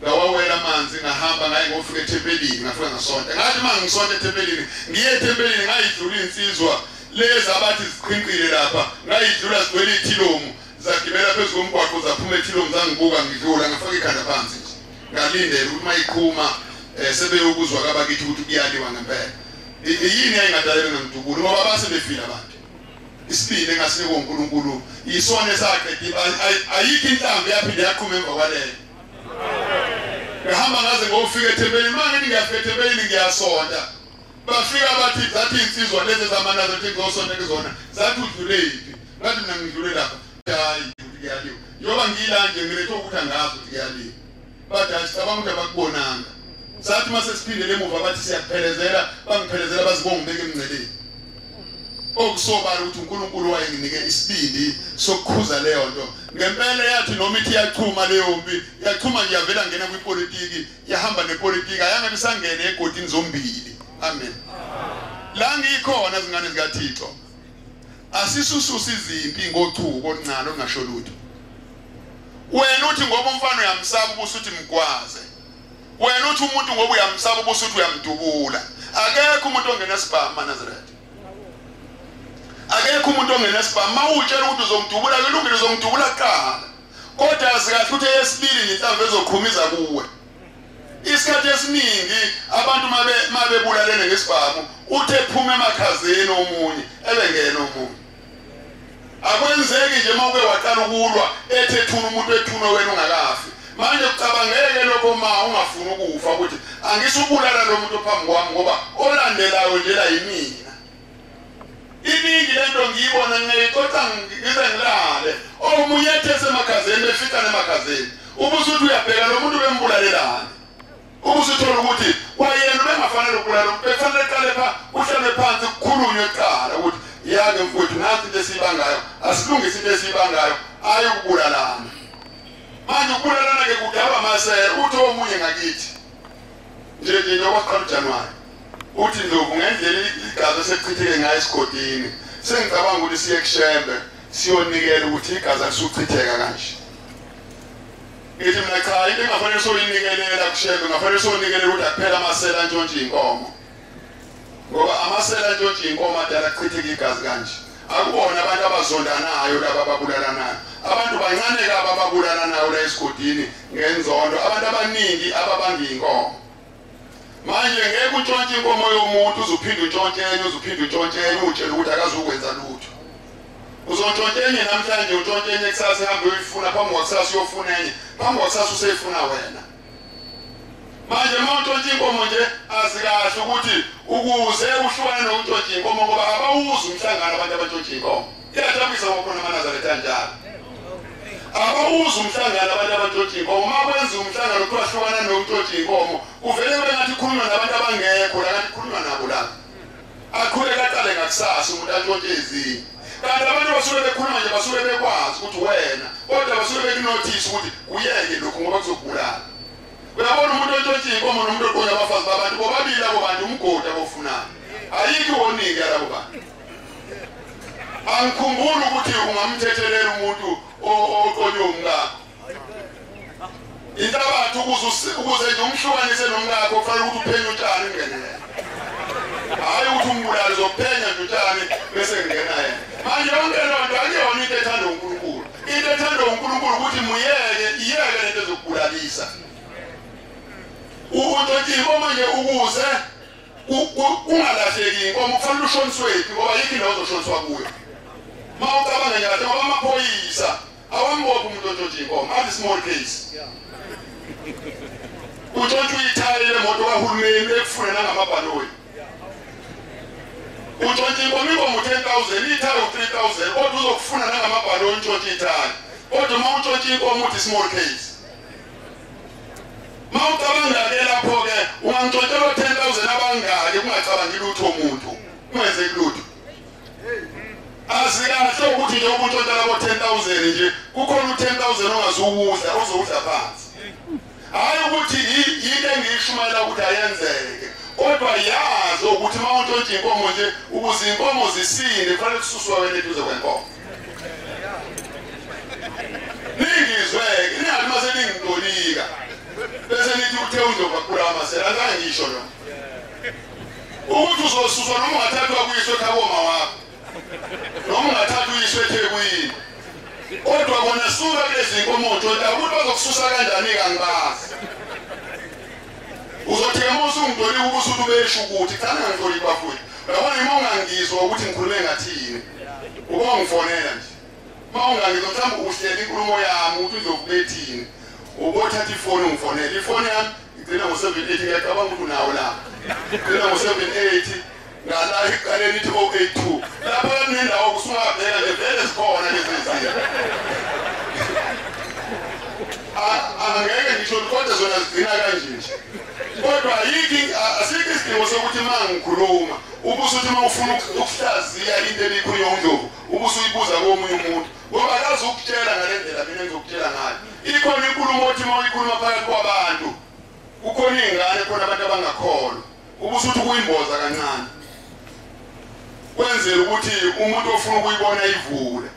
ngawawela amanzi ngahamba ngaye ngofika ethempelini ngafika ngasonta ngathi uma ngisonta ethempelini ngiye ethempelini ngayidlula insizwa lezi abathi ziqhinqile lapha ngayidlula zigcwele ithilomu zagibela phezu komgwaqo zaphuma ethilomu zangibuka ngidlula ngafaka ikhanda phansi nje ngalindela ukuthi uma iqhuma sebeyokuzwa kabakithi ukuthi kuyaliwa ngempela yini yayingadalelwe ngamdubula ngoba base befile abantu isibindi engasinikwa uNkulunkulu yisona esaqedile ayikho inhlamvu yaphinde yaqhuma emva kwaleyo ngihamba ngaze ngofika ethempelini manje ngiyafika ethempelini ngiyasonta bafika bathi zathi insizwa lezi zamaNazaretha ngizosonta kuzona zathi udlule yiphi ngathi mina ngidlule lapha hayi kuyaliwa njengoba ngiyila nje ngilethe ukuthi angazi ukuthi kuyaliwa bathi acabanga ukuthi abakubonanga sathi mase siphindele emuva bathi siyakuphelezela bangiphelezela bazibonga ngibeke emngceleni okusobala ukuthi uNkulunkulu wayenginike isibindi sokukhuza leyo nto ngempela yathi noma ithi yachuma leyo mpi yachuma nje yavela ngena kwipolitiki yahamba nepolitiki ayangabe sangene egodini zombili amen la ngikhona zingane zikaThixo asisususa izimpi ngochuko oluncane olungasho lutho wena uthi ngoba umfana uyamsaba ubusuthi mgwaze wena uthi umuntu ngoba uyamsaba ubusuthi uyamdubula akekho umuntu ongena esibhamu maNazaretha akekho umuntu ongena esibhamu mawutshela ukuthi uzomdubula kelungile uzomdubula kuqala kodwa azikahle ukuthi eyesibili inhlamvu ezoqhumiza kuwe isikhathi esiningi abantu mabebulalene ngesibhamu uthe phuma emakhazeni omunye ebengena omunye akwenzeki nje mawuke waqala ukulwa ethethuna umuntu ethuna wena ungakafi manje kucabangeke lokho ma ungafuni ukufa ukuthi angisubulala lo muntu phambi kwami ngoba olandelayo nje la yimina iningi lento ngiyibona ngiyixoxa ngize ngilale omunye ethese emakhazeni befika nemakhazeni ubusuthi uyabheka lo muntu bembulalelana ubusuthola ukuthi kwayena bengafanele ukubulala bekufanele uhlale phansi kukhulunywe eqala ukuthi yake mfowethu nathi into esibangayo asilungise into esibangayo ayukubulalana manje ukubulalana ke kudaba amasela uthi omunye ngakithi nje ngokwaqala uJanuwari uthi Ndlovu ngendlela igazi esechitheke ngayo esigodini sengicabanga ukuthi siye kuShembe siyonikela ukuthi igazi lisuchitheka kanje ngithi mina cha into engafanele soyinikelela kuShembe ngafanele sonikelela ukuthi akuphela amasela antshontshe inkomo ngoba amasela antshontshe inkomo adala kuchitheka igazi kanje akubona abantu abazondanayo laba ababulalanayo abantu bancane laba ababulalanayo la esigodini ngenzondo abantu abaningi ababanga inkomo manje ngeke untshontshe inkomo yomuntu uzuphinda untshontshenye utshela ukuthi akazukwenza lutho uzontshontshenye namhlanje untshontshenye kusasa ihambe uyifuna phambi kwakusasa uyofuna enye phambi kwakusasa useyifuna wena manje uma untshontshe inkomo nje azikahle ukuthi ukuze uhlukane nokuntshontshe inkomo ngoba abawuzi umhlangano abantu abantshontshe inkomo iyajabulisa ngokhona amaNazaretha kanjalo abawuzi umhlangano abantu abantshontshe inkomo uma kwenza umhlangano kuthiwahlukana nokuntshontshe inkomo kuvele kube ngathi khulunywa nabantu abangekho la kanti khulunywa nabo la akhule kaqale ngakusasa umuntu antshontshe ezinye kanti abantu basuke bekhuluma nje basuke bekwazi ukuthi wena kodwa basuke bekunothisa ukuthi kuyeke lokhu ngoba kuzokubulala uyabona umuntu ontshontshe inkomo nomuntu oqonya abafazi babantu bobabili labo bantu umgodi abofunayo ayikho wonike labo bantu angikhumbula ukuthi ungamthethelela umuntu oqonywe umngakho intabathu ukuze nje umhlukanise nomngakho kufanele ukuthi uphenye utshani ungenele hayi ukuthi umbulali zokuphenya nje utshani bese ngena yena manje yonke lonto akuyona into ethandwa uNkulunkulu into ethandwa uNkulunkulu ukuthi iyeke lento ezokubulalisa untshontshe inkomo nje ukuze ungalahleki inkomo kufanele ushoniswephi ngoba yikho indawo ozoshoniswa kuyo uma ucabanga nje ngoba amaphoyisa awambophi umuntu ontshontshe inkomo athi small case untshontshe uyithayile lemoto kahulumeni ekufuna nangamabhanoyi untshontshe inkomo 10,000 ithayo 3,000 kodwa uzokufuna nangamabhanoyi untshontshe ithayo kodwa uma untshontshe inkomo uthi small case mawucabanga-ke lapho-ke ungangitshontshelwa 10,000 abangaki kungacabangi lutho umuntu kungenzeki lutho azikahle ukuthi nje ukuntshontshelwa abo 10,000 nje kukhona u-10,000 ongazuwudla uzowudla phansi hayi ukuthi yinto engiyishumayela ukuthi ayenzeke kodwa yazi ukuthi uma untshontshe inkomo nje ukuze inkomo zisinde kufanele kususwe wena eduze kwenkomo ningizweke ningathi mase ningitolika bese nithi uthe uzobakula amasela angangisho lo ukuthi uzosuswa noma ungathathwa kuyiswe ekhakoma wakho noma ungathathwa uyiswe eThekwini kodwa bona suka kulezi inkomo ntshontsha ukuthi bazokususa kanjani kangibazi uzothi emosi ungidoli ukusuthi ubesho ukuthi kana ngidoli bafowethu uyabona uma ungangizwa ukuthi ngikhulume ngathini uba ngifonela nje uma ungangizwa mhlawumbe uhlele inkulumo yami ukuthi uzokubethini ubothatha ifoni ungifonela ifoni yami igcina ngo-780 ngiyacabanga ukuthi unawo la igcina ngo-780 ngala iqaleni ithi 082 lapho kunendawo kusungabheka nje vele zikhona lezi zinto angeke ngisho kodwa zona zigcina kanje nje kodwa asikho isidingo sokuthi uma ngikhuluma ubusuthi uma ufuna ukuhlaziya into elikhulunywa uNdlovu ubusuyibuza komunye umuntu ngoba akazi ukutshela ngale ndlela mina ngizokutshela ngayo ikhona inkulumo othi uma uyikhuluma phakathi kwabantu kukhona iy'ngane khona abantu abangakholwa ubusuthi ukuyimboza kancane kwenzela ukuthi umuntu ofuna ukuyibona ivule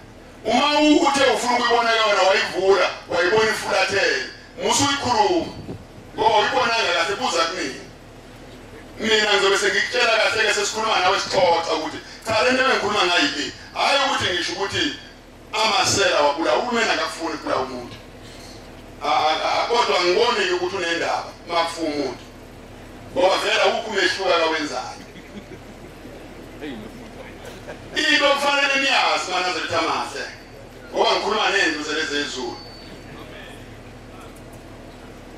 uma uthe ufuna ukuyibona yona wayivula wayibona ifulathele musuyikhuluma ngoba uyibonanga kahle buza kunini mina ngizobe sengikutshela kahle-ke sesikhuluma nawe sixoxa ukuthi cha le nto engikhuluma ngayipi hhayi ukuthi ngisho ukuthi amasela wabulawa uhulumeni akakufuni ukubulawa umuntu kodwa ngiboni-ke ukuthi unendaba uma kufuna umuntu ngoba vele awukho umehluka kawenzayo into kufanele niyazi maNazaretha amahle ngoba ngikhuluma nenduze lezi ezulu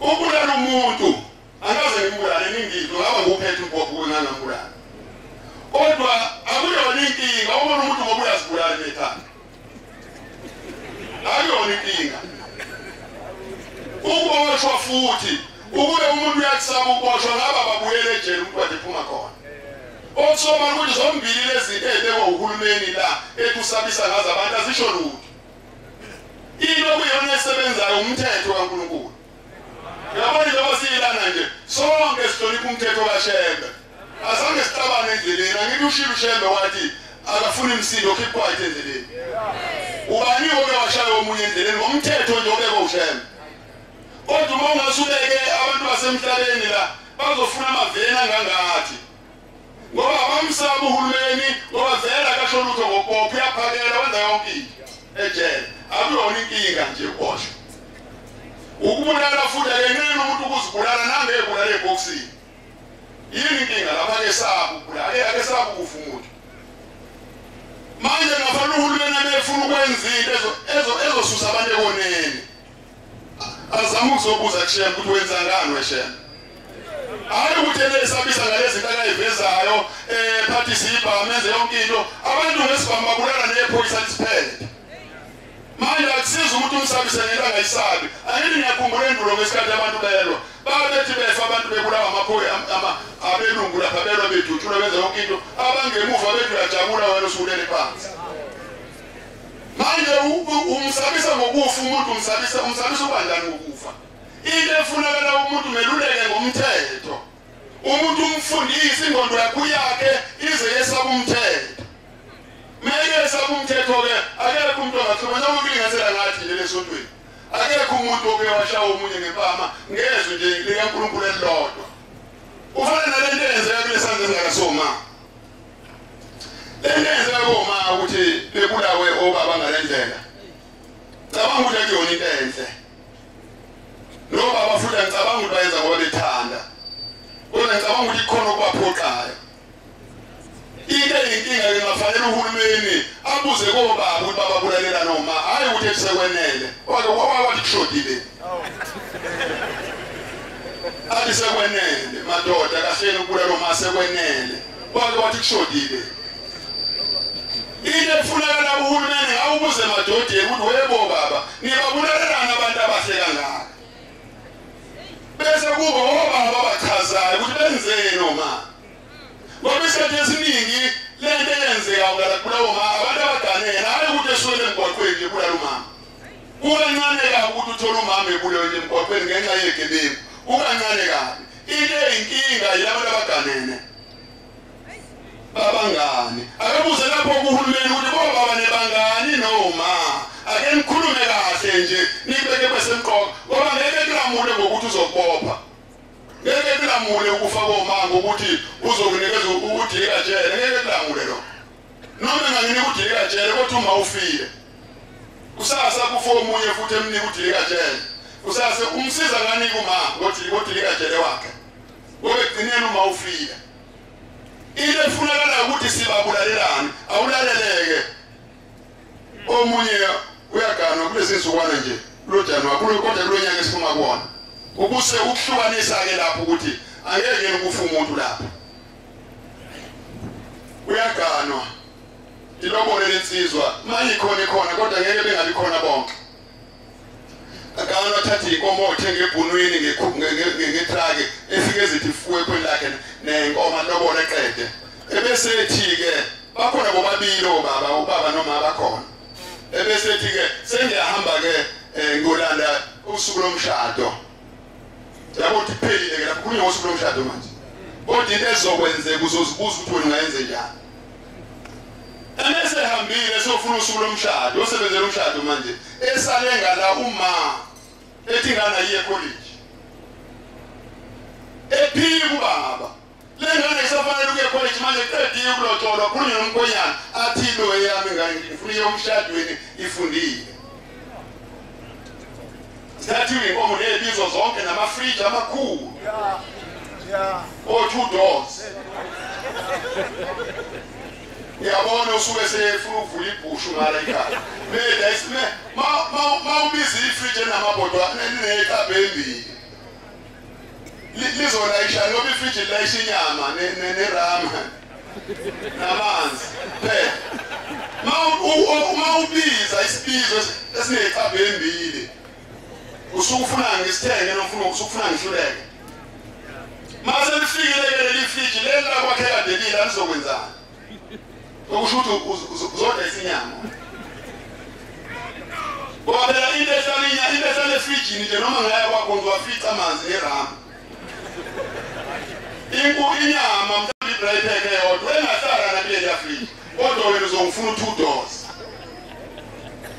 ukubulala umuntu angaze ngimbulale ningizwe ngaba nguphethe umbhobho engangambulala kodwa akuyona inkinga ubona umuntu ngoba uyazibulala ekhaya akuyona inkinga ukuboshwa futhi ukube umuntu uyakusaba ukuboshwa ngaba babuyele ejele umuntu kade ephuma khona Okusoma ukuthi zombili lezi ebekwa uhulumeni la ekusabisa ngazo abantu azisho lutho. Into kuyona esebenzayo umthetho kaNkulunkulu. Yabona njengoba siyilana nje sonke sihlonipha umthetho kaShembe. Azange sitabane endleleni angithi ushilo uShembe wathi akafuni imsindo keep quiet endleleni. Ubani oke washaya omunye endleleni ngomthetho nje obekwa uShembe. Kodwa uma ungasubeke abantu basemhlabeni la bazofuna amaveni angangathi. Ngoba abamsaba uhulumeni ngoba vela akasho lutho ngokopho uyaphakela wenza yonke into ejele. Akuyona inkinga nje kwasho. Ukubulala futhi akenene umuntu ukuzibulala nangekubulala eboxini. Yini inkinga lapha ke sabu ukubulala ake sabu kufa umuntu. Manje ngafana uhulumeni ebefuna ukwenza into ezosusa abantu ekoneni. Azama ukuzobuza kuShembe ukuthi wenza ngani weShembe. Hayi ukuthi esabisa ngalezi zinto akayivezayo participate amenze yonke into abantu ngesibamba kulala nephoyisa lisiphethe. Manje akusiza ukuthi umsabise ngela ngayisabi. Angithi ngiyakhumbula endulo ngesikhathi abantu belwa. Babethi befa abantu bekulawa amaphoyi abelungu lapha belwa beduthula benza yonke into abangemuva bethu yajabula wena usulele phansi. Manje umsabisa ngokufa umuntu umsabisa ubanjani ngokufa. Into efunakala umuntu meluleke ngomthetho. Umuntu umfundisi ingqondo yakhe ize yesaba umthetho. Meke yesaba umthetho ke akekho umuntu ongakhuluma noma ukulinganisela ngathi nje lesontweni. Akekho umuntu oke washaya omunye ngempama ngezwe nje likaNkulunkulu elilodwa. Ufana nalento eyenzeka kulesandla esingakasoma. Lento eyenzeka koma ukuthi bebulawe obaba ngalendlela. Cabanga ukuthi akuyona into enhle. Ngoba abafundi ngicabanga ukuthi bayenza ngoba bethanda. Kodwa ngicabanga ukuthi ikhona okubaphoqayo. Into eyinkinga ke ngafanele uhulumeni abuze kobaba ukuthi bababulalela noma hayi ukuthi esekwenele. Wake wathi kushodile. Athi sekwenele madoda kahleni ukubulala uma sekwenele. Wake wathi kushodile. Into efunakala uhulumeni awubuze madodeni ukuthi webo baba nibabulalelana abantu abahle kangaka. Bese kuba obaba abachazayo ukuthi benzeni noma. Ngoba isikhathi esiningi lento eyenzeka ngala kulawo mama abantu abaganene hayi ukuthi eswele emgwaqweni nje kulala umama. Kukancane kabi ukuthi uthola umama ebulewe nje emgwaqweni ngenxa yegebengu. Kukancane kabi. Into eyinkinga yilabo abaganene. Babangani. Akabuze lapho kuhulumeni ukuthi bobaba nebangani noma. Ake nikhulume kahle nje nibeke besemqoka ngoba ngeke kulamule ngokuthi uzobopha. Ngeke kulamule ukufa komanga ukuthi uzokunikeza ukuthi ikajele ngeke kulamule lo. Noma ngangini ukuthi ikajele kodwa uma ufile. Kusasa kufa omunye futhi emnika ukuthi ikajele. Kusasa umsiza ngani kuma ukuthi ikajele wakhe. Ngoba egcineni uma ufile. Ile efunakala ukuthi sibabulalelane awulaleleke. Omunye uyaganwa kulezi insukwana nje kulojanwa kodwa kulonyaka esiphuma kuwona. Ukuse ukuhlukanisa ke lapho ukuthi angeke ukufa umuntu lapho. Uyaganwa. Ilobole lensizwa manje ikhona kodwa ngeke bengabi khona bonke. Aganwa thatha inkomo othenga ebhunwini ngetraki efike ezithi fuwe kwelakhe nenkomo lobole eqede. Ebese ethi ke bakhona bobabili ubaba noma abakhona. Ebese ethi ke sengiyahamba ke ngolanda usuku lomshado. Yabo ukuthi phelile ke lapho kunywa usuku lomshado manje. Kodwa into ezokwenzeka uzozibuza ukuthi wena ungayenze njani. Emese hambile sofuna usuku lomshado osebenzela umshado manje esale ngala uma ethi ngana yiye college. Ephili kubaba. Lengane isafanele ukuye college manje qediye kulotsholo kunywa nomkhonyana athi lo yami ngani ngifuna yomshadweni ifundile. Sathi inkomo nebizo zonke nama-fridge amakhulu. Yeah. Oh 2 doors. Ngiyabona usuke sefuna ukuvula ibhushu ngala ekhaya. Beda isime mawubiza ifridge enamabhodwa nekhaphe embili. Lizolayisha ngoba ifridge lilayisha inyama nerama namanzi. Mawubiza isibizo esinekhaphe embili. Usufuna ngisithenge nofuna usufuna ngihluleke. Mase lifikile ke leli fridge leli la kwakhe kade lingedla lizokwenzana okusho ukuthi uzodla isinyama ngoba phela into ehlala efrijini nje noma ngaya kwakho ngizowafica amanzi ngeram inyama mhlawumbe i-dry pack eyodwa engahlala nakule yafriji kodwa wena uzongifuna u-2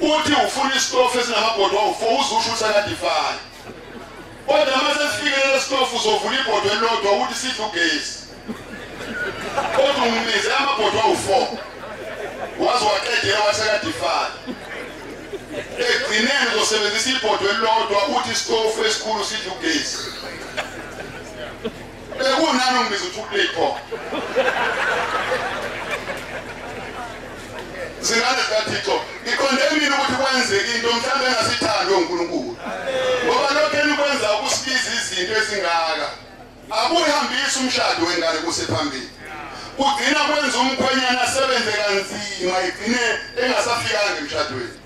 uthi ufuna isitofu esinamabhodwe awu-4 uzusho usakadifani kodwa mase sifikele lesitofu uzovula ibhodwe elilodwa uthi sithi ugesi kodwa ungibize amabhodwe awu-4 wazi waqedela wasakadifani ekugcineni uzosebenzisa ibhodwe elilodwa uthi isitofu esikhulu sithi ugesi bekunani ungibiza uthi uplate pho zingane zikaThixo ngiqonde mina ukuthi kwenzeke into mhlawumbe engasithandi uNkulunkulu ngoba lokho enikwenza ukusibiza izinto ezingaka akuyihambisa umshado wengane kusephambili ugcina kwenza umkhwenyana asebenze kanzima igcine engasafikanga emshadweni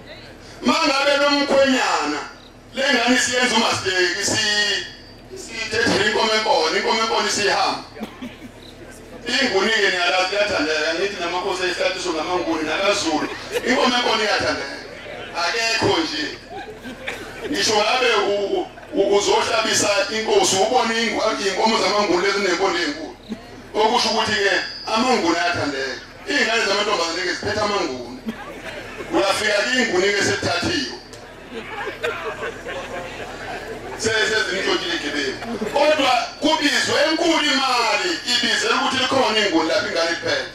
mangabe lo mkhwenyana lengane isiyenza umasteki sithethe inkomenkone isihamba inguni-ke niyalazi iyathandeka ngithi namakhosi ayisihlathiso ngamanguni nakaZulu inkomenkone iyathandeka akekho nje ngisho ngabe uzohlabisa inkosi ubone iy'nkomo zamanguni lezinempondo ey'nkulu okusho ukuthi-ke amanguni ayathandeka iy'ngane zamantombazane-ke ziphethe amanguni uyafika kiyinguni-ke sethathiwe sezinhlotshile igebengu kodwa kubizwe enkulu imali ibizela ukuthi likhona inguni lapho ingane liphela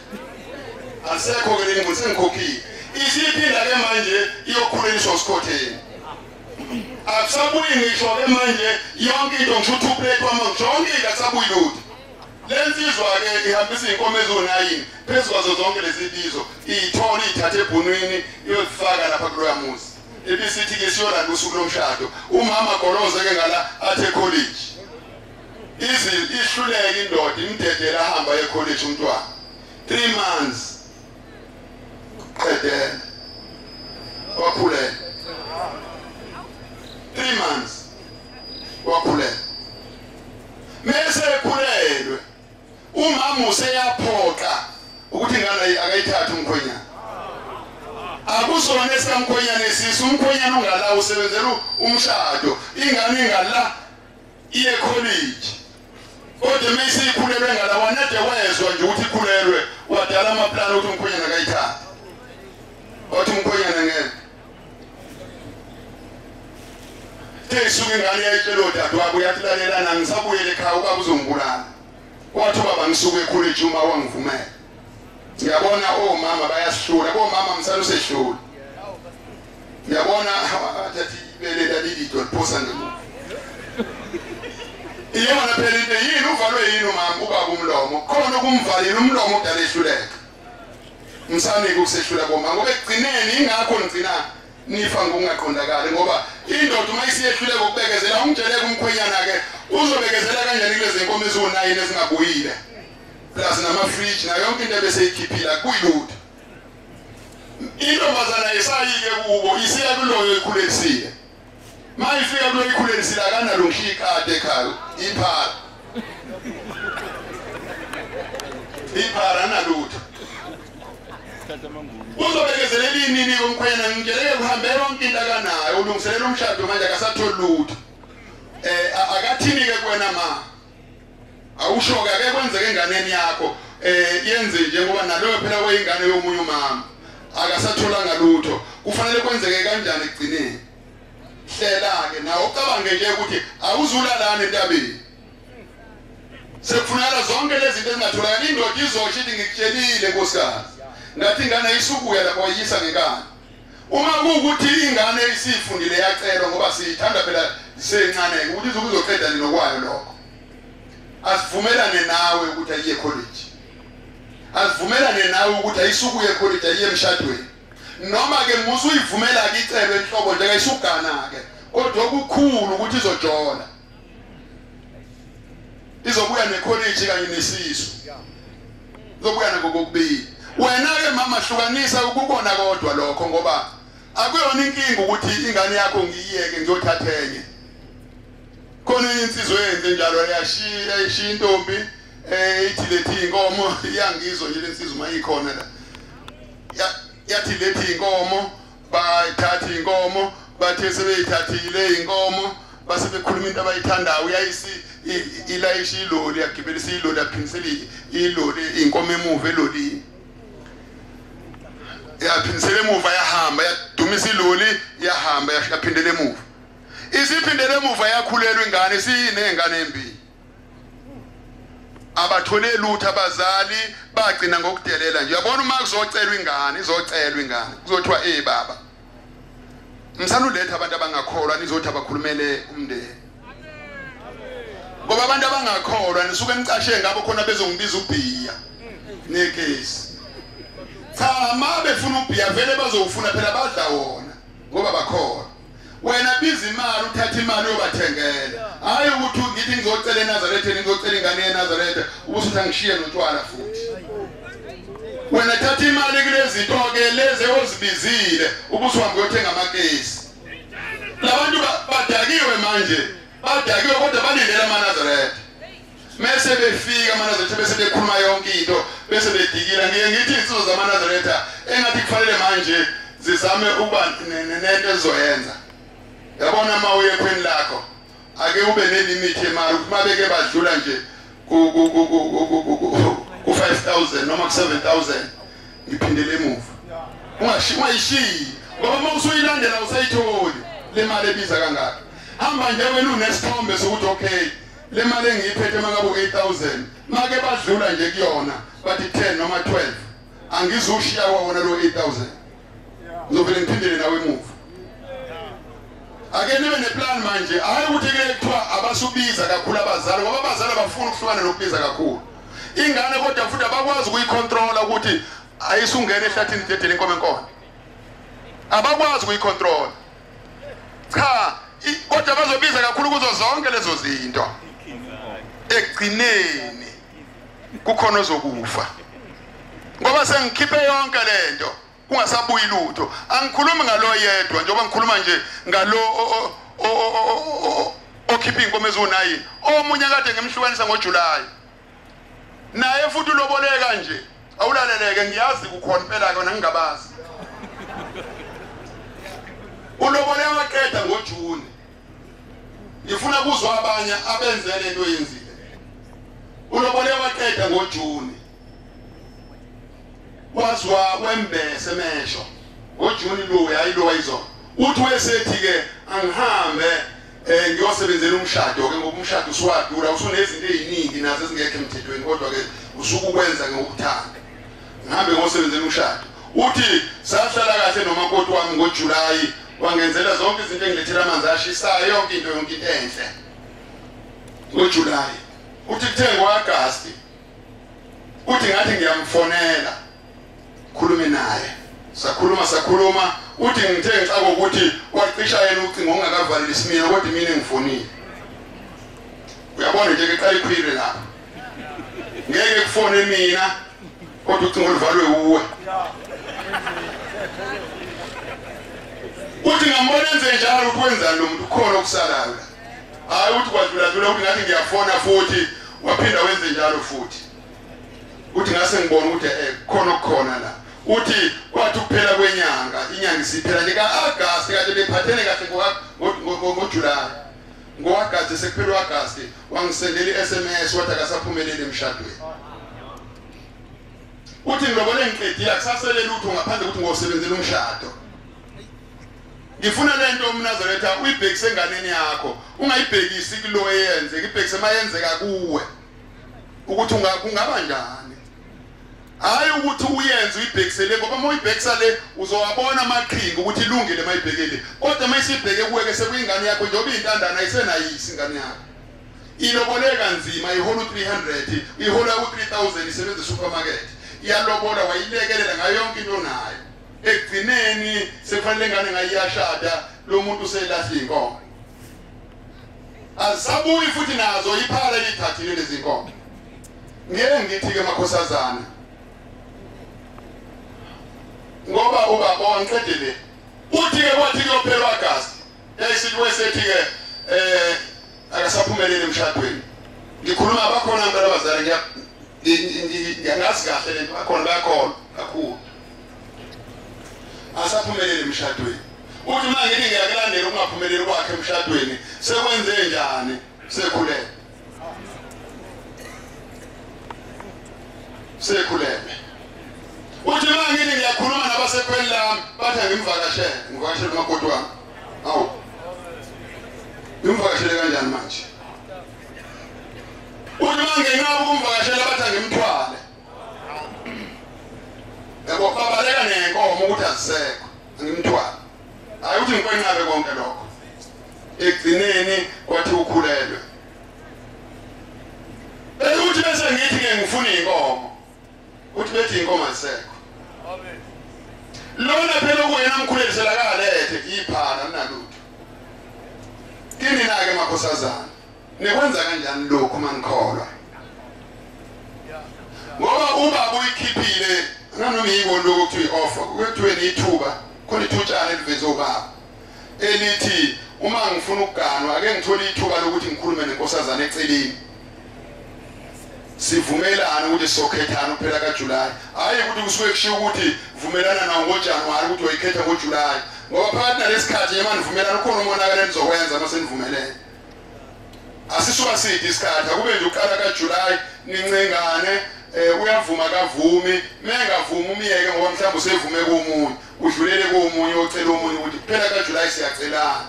asekho-ke le nguni sengikhokhile isiphinda-ke manje iyokhuleliswa usikhotheni akusabuyi ngisho-ke manje yonke into ngisho u2 plate wamangisho yonke into akusabuyi lutho le nsizwa-ke ihambisa iy'nkomo eziwu9 phezu kwazo zonke lezi bizo iy'thole iy'thathe ebhunwini iyozifaka lapha kuloya muzi ebisithi-ke siyolanda usuku lomshado umama agoloze-ke ngala athi ekholeji ihluleke indoda imdedela ahamba ekholeji umntwana 3 months qedela wakhulela 3 months wakhulela mese ekhulelwe umama useyaphoqa ukuthi ingane akayithathe umkhwenyana akusona esikamkhwenyana esisi umkhwenyana ungala usebenzela umshado ingane ingala iye college kodwa mase ikhulelwe ngala wanade wezwa nje ukuthi ikhulelwe wadala amaplani ukuthi umkhwenyana akayithathe wathi umkhwenyana ngeke Tesuke ingane yayitshela udadewabo uyathilalelana ngisabuyele ekhaya ukaba uzongibulala wathi baba ngisuke ecollege uma wangivumela ngiyabona omama bayasihlula omama msana usehlula ngiyabona athi belela lilito liphosa ngemuva iyona phela into yini uvalwe yini umama ubaba umlomo khona kumvalile umlomo udala ehluleka msane kusehlula bomama ngoba ekugcineni ingakho ngicina nifa ngokungaqondakali ngoba indoda uma isiyehluleka ukubekezela umtsheleke umkhwenyana-ke uzobekezela kanjani kulezi nkomo eziwu9 ezingabuyile plus nama-fridge nayo yonke into ebeseyikhiphila kuyilutho intombazana isayike kubo isiya kuloyo ikhulelisile ma ifika kuloyo ikhulelisile akanalo ngishiya ikade ekhaya iphara analutho uzobekezelela inini komkhwenyana ngitsheleke kuhambe yonke into akanayo ulungiselela umshado manje akasatholi lutho akathini-ke kuwena ma awusho-ke ake kwenzeke enganeni yakho yenze nje ngoba naloyo phela kweyingane yomunye umama akasatholanga lutho kufanele kwenzeke kanjani ekugcineni hlela-ke nawe ucabange nje ukuthi awuzulalana entabeni sekufunakala zonke lezi zinto ezingatholakala indoda izosho ithi ngikutshelile nkosikazi ngathi ingane isukuya lapho wayisa ngenkani uma kuwukuthi ingane isifundile yacelwa ngoba siyithanda phela sencane ukuthi izoqeda nokwayo lokho asivumelane nawe ukuthi ayiye college asivumelane nawe ukuthi ayisukuye college ayiye emshadweni noma ke musu uyivumela ke icebo enhlobo nje kayisugana ke kodwa okukhulu ukuthi izojola izobuya necollege kanye nesisu izobuya ngokubili wena ke mama hlukanisa ukubona kodwa lokho ngoba akuyona inkinga ukuthi ingane yakho ngiyiyeke ngiyothatha enye khona insizwe yenze njalo yashiya intombi ithi lethi inkomo iyangizwa nje lensizwa uma ikhona la yathi lethi inkomo bathatha inkomo bathe sebeyithathile inkomo base bekhuluma into abayithandayo uyayisi ilayisha iloli yagibelisa iloli yaphinisela iloli inkomo emuva elolini yaphinisela emuva yahamba yadumisa iloli yahamba yaphindela emuva isiphindele emuva yakhulelwa ingane sinengane embili abathole lutho abazali bagcina ngokudelela nje uyabona uma kuzocelwa ingane izocelwa ingane kuzothiwa baba msanuletha abantu abangakholwa nizothi abakhulumele umndeni ngoba abantu abangakholwa nisuke nicashe ngabo khona bezongibiza ubhiya nekesi cha ma befuna ubhiya vele bazofuna phela badla wona ngoba bakholwa wena biza imali uthatha imali uyobathengela hayi ukuthi ngithi ngizocela eNazaretha ngizocela ingane eNazaretha ubusuthi angishiye notshwala futhi wena thatha imali kulezi zinto ke lezi ozibizile ubusuhambe uyothenga amakesi labantu badakiwe manje badakiwe kodwa balindele amaNazaretha mase befika amaNazaretha bese bekhuluma yonke into bese bedikila ngithi insizwa zamaNazaretha engathi kufanele manje zizame ukuba nento ezoyenza yabona uma uye khweni lakho ake ube nelimit yemali uma beke badlula nje ku 5000 noma ku 7000 ngiphindele emuva ungayishiyi ngoba uma usuyilandela usayitholi le mali ebiza kangaka hamba nje wena unesithombe sokuthi okay le mali engiyiphethe mangabe 8000 make badlula nje kuyona bathi 10 noma 12 angizushiya wona lo 8000 ngizovele ngiphindele nawe emuva ake nibe neplan manje hayi ukuthi ke kuthiwa abasubiza kakhulu abazali ngoba abazali bafuna ukuhlukana nokubiza kakhulu ingane kodwa futhi abakwazi ukuyicontrola ukuthi ayisungene ehlathini dedele inkomo enkona abakwazi ukuyicontrola cha kodwa bazobiza kakhulu kuzo zonke lezo zinto egcineni kukhona ozokufa ngoba sengikhiphe yonke lento kungasabuyi lutho angikhulumi ngalo yedwa njengoba ngikhuluma nje ngalo okhipha inkomo ezo9 omunye kade ngimhlukanisa ngoJuly naye futhi uloboleka nje awulaleleke ngiyazi kukhona phela kona ngingabazi uloboleka waqeda ngoJuni ngifuna kuzwa abanye abenzele into yenzile uloboleka waqeda ngoJuni wazwa kwembese mesho ngoJuni lo yayilo wayizona uthi wesethi ke angihambe ngiyosebenzela umshado ke ngoba umshado usuwadura usunezinto eziningi nazo ezingekho emthethweni kodwa ke usuku kwenza ngokuthanda ngihambe ngosebenzela umshado uthi sahlala kahle nomakoti wami ngoJuly wangenzela zonke izinto engilethela amanzi ashisayo yonke into enhle ngoJuly uthi kuthe ngoAugust uthi ngathi ngiyamfonela khulume naye sakhuluma uthi ngithe ngicaka ukuthi wacisha yena ucingo ongakavaleli isimina kodwa mina ngifonile uyabona nje ke qala ikhwile lapha ngeke kufone mina kodwa ucingo livalwe uwe uthi ngambona enze njalo ukuthi wenzani lo muntu ukhona okusalayo hayi uthi kwadlula uthi ngathi ngiyafona futhi waphinda wenze njalo futhi uthi ngase ngibona ukuthi khona okukhona la uthi kwathi ukuphela kwenyanga inyanga isiphela nje kaAugust kade bephathene kahle ngoJuly ngoAugust sekuphela uAugust wangisendela iSMS wathi akasaphumelele emshadweni uthi ngilobole ngiqedile akusasele lutho ngaphandle ukuthi ngosebenzela umshado ngifuna lento umNazaretha uyibhekise enganeni yakho ungayibhekisi kulo eyenze ibhekise mayenzeka kuwe ukuthi ungaba njani hayi ukuthi uyenze uyibhekisele ngoba uma uyibhekisa le uzowabona amaqhinga ukuthi ilungile mayibhekele kodwa mayisibheke kuwe ke sekuyingane yakho njengoba intandana ayisenayisi ingane yakho iloboleka nzima ihola u300 ihola u3000 isebenza supermarket iyalobola wayilekelela ngayo yonke into nayo ekugcineni sekufanele ngane ngayiyashada lo muntu uselahla inkomo asabuyi futhi nazo iphala lithathile lezi inkomo ngeke ngithi ke makhosazana ngoba ubaba ngiqedele uthi ke kwathi kuyophela uAugust yayisithi wesethi ke akasaphumelele emshadweni ngikhuluma abakhona abantu abazali bazali ngiyangazi kahle lento bakhona bayakhona kakhulu asaphumelele emshadweni uthi manje ngithi ngiyakulandela ukungaphumeleli kwakhe emshadweni sekwenze njani sekhulele uthi manje ngithi ngiyakhuluma nabasekhweli lami bathi ngimvakashele umakoti wami awu ngimvakashele kanjani manje uthi manje ngingaba ukumvakashela bathi ngimthwale yabo babaleka nenkomo ukuthi azisekho ngimthwale hayi uthi ngikwenqabe konke lokho ekugcineni kwathi ukhulelwe uthi bese ngithi ke ngifuna inkomo uthi bethi inkomo ayisekho amen lona phela kuyena mkhulelisela kalethe iphana nalutho kini nake makhosazana nikwenza kanjani lokho manikholwa ngoba ubaba uyikhiphile nganoma yiko lokho kuthi offer kwethiwe nithuba khona ithutshana eliveze ubaba elithi uma ngifuna ukuganwa ake ngithole ithuba lokuthi ngikhulume nenkosazana eceleni sivumelana ukuthi sokhethana kuphela kaJuly hayi ukuthi kusuke kushiya ukuthi vumelana nawo ngoJanuary ukuthi uyikhetha ngoJuly ngoba phakathi nalesikhathi yema nivumelana khona umonakalo enizokwenza mase nivumelene asisuka sithi isikhathi akube nje uqala kaJuly nincengane uyavuma kavumi mengavuma umiyeke ngoba mhlawumbe usevume komunye udlulele komunye ocela omunye ukuthi kuphela kaJuly siyacelana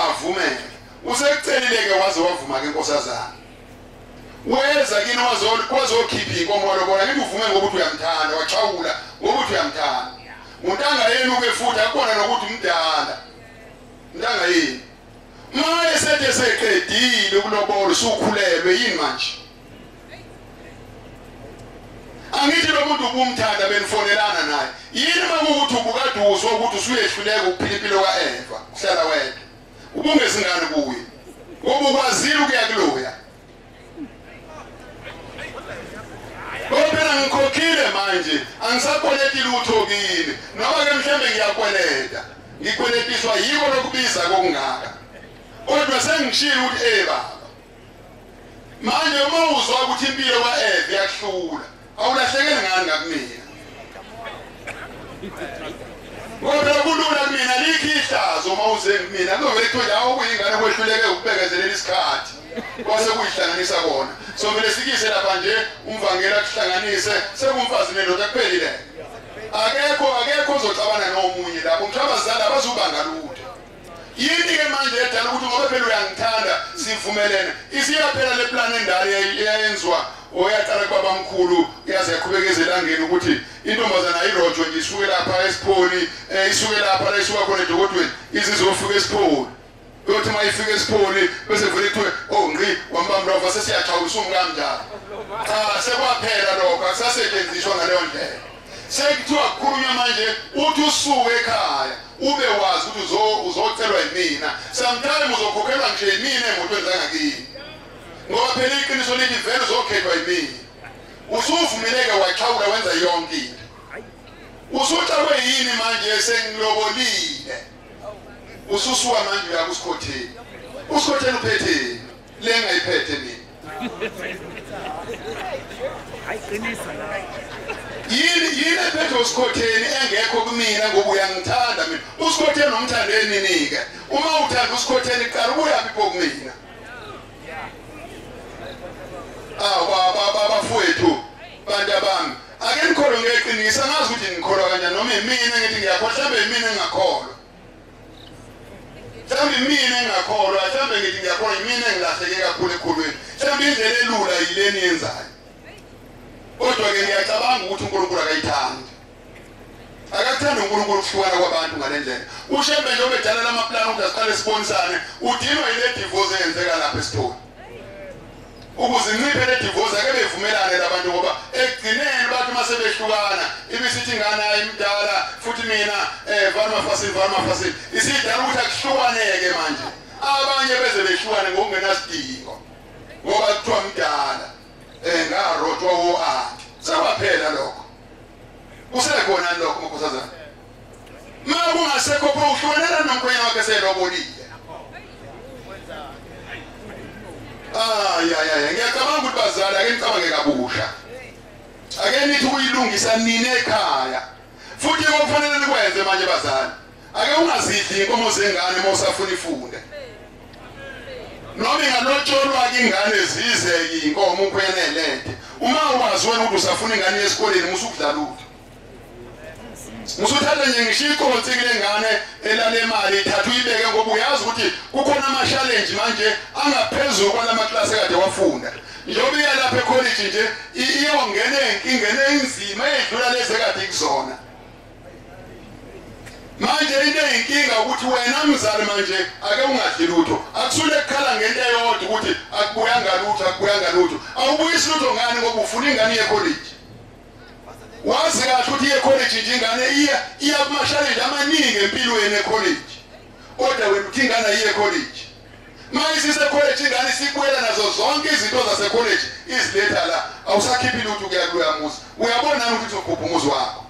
avumele usekucelile ke waze wavuma ke inkosazana weza kini wazokhipha inkomo lokho ngithi uvume ngokuthi uyamthanda waxhawula ngokuthi uyamthanda untanga yenu ke futhi akubona nokuthi umdala untanga yini maye sethe seqedile ukulobolo usukhulelwe yini manje angithi lo muntu ubumthanda benifonelana naye yini makuthi ubukaduzwa ukuthi usuyehluleka ukuphila impilo kaEva uhlala wedwa ubungezingane kuye ngoba ukwazile ukuyakuloya phela ngikhokhile manje angisakweleti lutho kini noma ke mhlambe ngiyakweleta ngikweletiswa yiko lokubiza kokungaka kodwa sengishilo ukuthi baba manje uma uzwa ukuthi impilo kaEva iyahlula awulahlekeli ngani ngakumina ngoba kulula kumina likhihlazo uma uze kumina kuvele kuthola awukuyingane kwehluleke ukubekezelela isikhathi kwase kuyihlanganisa kona so vele sikise lapha nje umvangela kuhlanganise sekumfazi nendoda kuphelile akekho uzoxabana nomunye lapho mhlabazali abazubanga lutho yini ke manje edala ukuthi ngoba phela uyangithanda sivumelene isiyaphela le plan endala eyayenzwa oyaqala kwabamkhulu yaze yaqhubekeza elangeni ukuthi intombazana ayirojo nje isuke lapha esipholi isuke lapha la isuka khona edokodweni izizofika esipholi uyothi mayifika esipholi bese vele kuthiwe ngqi wambamlova sesiyaxhawulisa umkamnjalo sekwaphela lokho akusasetshenziswa ngaleyo ndlela sekuthiwa kukhulunywa manje uthi usuke ekhaya ube wazi ukuthi uzocelwa yimina sometimes uzokhokhelwa nje yimina emotweni zangakini ngoba phela iqiniso lithi vele uzokhethwa yimina usuvumeleke waxhawula wenza yonke into usuxakwe yini manje sengilobolile ususuka manje uya kusikhotheni usikhotheni uphetheni lengayiphethe mina ayiqinisa la yini ephethe usikhotheni engekho kumina ngoba uyangithanda mina usikhotheni umthandeni nike uma uthanda usikhotheni qala ubuyaphi pho kumina bafowethu bantu bami ake nikholo ngeqinisa ngazi ukuthi ngikholwa kanjani noma imina ngithi ngiyakholwa mhlambe imina engakholwa mhlambe imina engakholwa mhlambe ngithi ngiyakholwa imina engilahleke kakhulu ekholweni mhlambe indlela elula yileni yenzayo kodwa ke ngiyacabanga ukuthi uNkulunkulu akayithandi akathanda uNkulunkulu ukuhlukana kwabantu ngalendlela ushembe nje obedala lamaplan ukuthi asiqale sibonisane udinwa ile divorce eyenzeka lapha esithole ukuze nciphe le divorce ake bevumelane labantu ngoba ekugcineni bathi mase behlukana ibisithi ingane ayimdala futhi mina varmafasili isidala ukuthi akuhlukaneke manje abanye beze behlukane ngokungenasidingo ngoba kuthiwa mdala ngarotshwa wo-anti sekwaphela lokho kusekhona lokho makhosazana ma kungasekho pho uhlukanela nomkhwenyana wakhe selobolile ngiyacabanga ukuthi bazali ake nicabange kabuhlungu nithi uyilungisa nini ekhaya futhi kufanele nikwenze manje bazali ake ungazidli inkomo zengane uma usafuna ifunde noma ingalotsholwa ke ingane zize inkomo ukwenelete uma uwazi wena ukuthi usafuna ingane yesikoleni musukudlala lutho musuthatha nje ngisho ikonsi kule ngane elale imali ithatha uyibeke ngoba uyazi ukuthi kukhona ama challenge manje angaphezulu kwalama class ekade wafunda njengoba iya lapha ecollege nje iyongena ingene inzima edlula lezi ekade kuzona manje into eyinkinga ukuthi wena mzali manje ake ungadli lutho akusule ekukhala ngento eyodwa ukuthi akubuyanga lutho awubuyisi lutho ngani ngoba ufuna ingane ye-college wazi kahle ukuthi ye-college nje ingane iya kuma-challenge amaningi empilweni e-college kodwa wena uthi ingane ayiye-college ma isise-college ingane sikubuyela nazo zonke izinto zase-college iziletha la awusakhiphi lutho kuyakuloya muzi uyabonani ukuthi uzobhubha umuzi wakho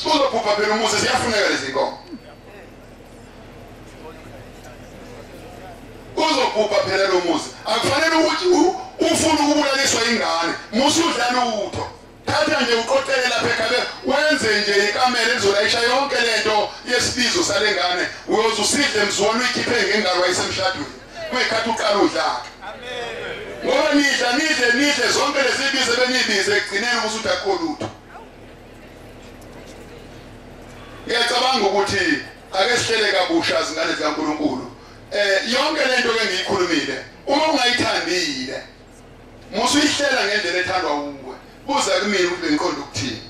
uzobhubha phela umuzi ziyafuneka lezi nkomo uzobhubha phela lo muzi akufanele ukuthi ufuna ukubulaliswa ingane musudlala utho thatha nje uqoqele lapha ekhaya wenze nje ikamela ezolayisha yonke lento yesibizo sale ngane uyoze usidle mzwana uyikhiphe ngengalo wayisemshadweni kuyikhathi uqala udlaka ngoba nidle zonke lezi bizo benibize ekugcineni umusuthi akho lutho ngiyacabanga ukuthi ake sihlele kabusha izingane zikaNkulunkulu yonke lento ke ngiyikhulumile uma ungayithandile musuyihlela ngendlela ethandwa uwe buza kumina ukuthi bengiqonda ukuthini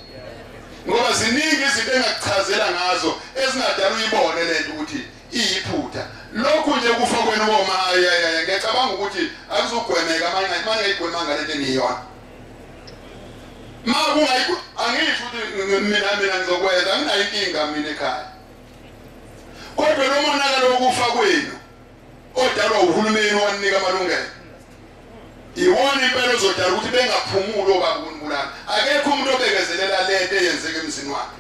ngoba ziningi izinto engakuchazela ngazo ezingadala uyibone lento ukuthi iyiphutha lokhu nje kufa kwenu boma ngiyacabanga ukuthi akuzugwemeka manje ayigwemanga lento engiyona angisho ukuthi mina ngizokwenza anginayo inkinga mina ekhaya kodwa lo monakalo wokufa kwenu odalwa uhulumeni wanika amalungelo iwona impela ozodala ukuthi bengaphumuli obaba uNkulunkulu akekho umuntu obekezelela lento eyenzeke emzini wakhe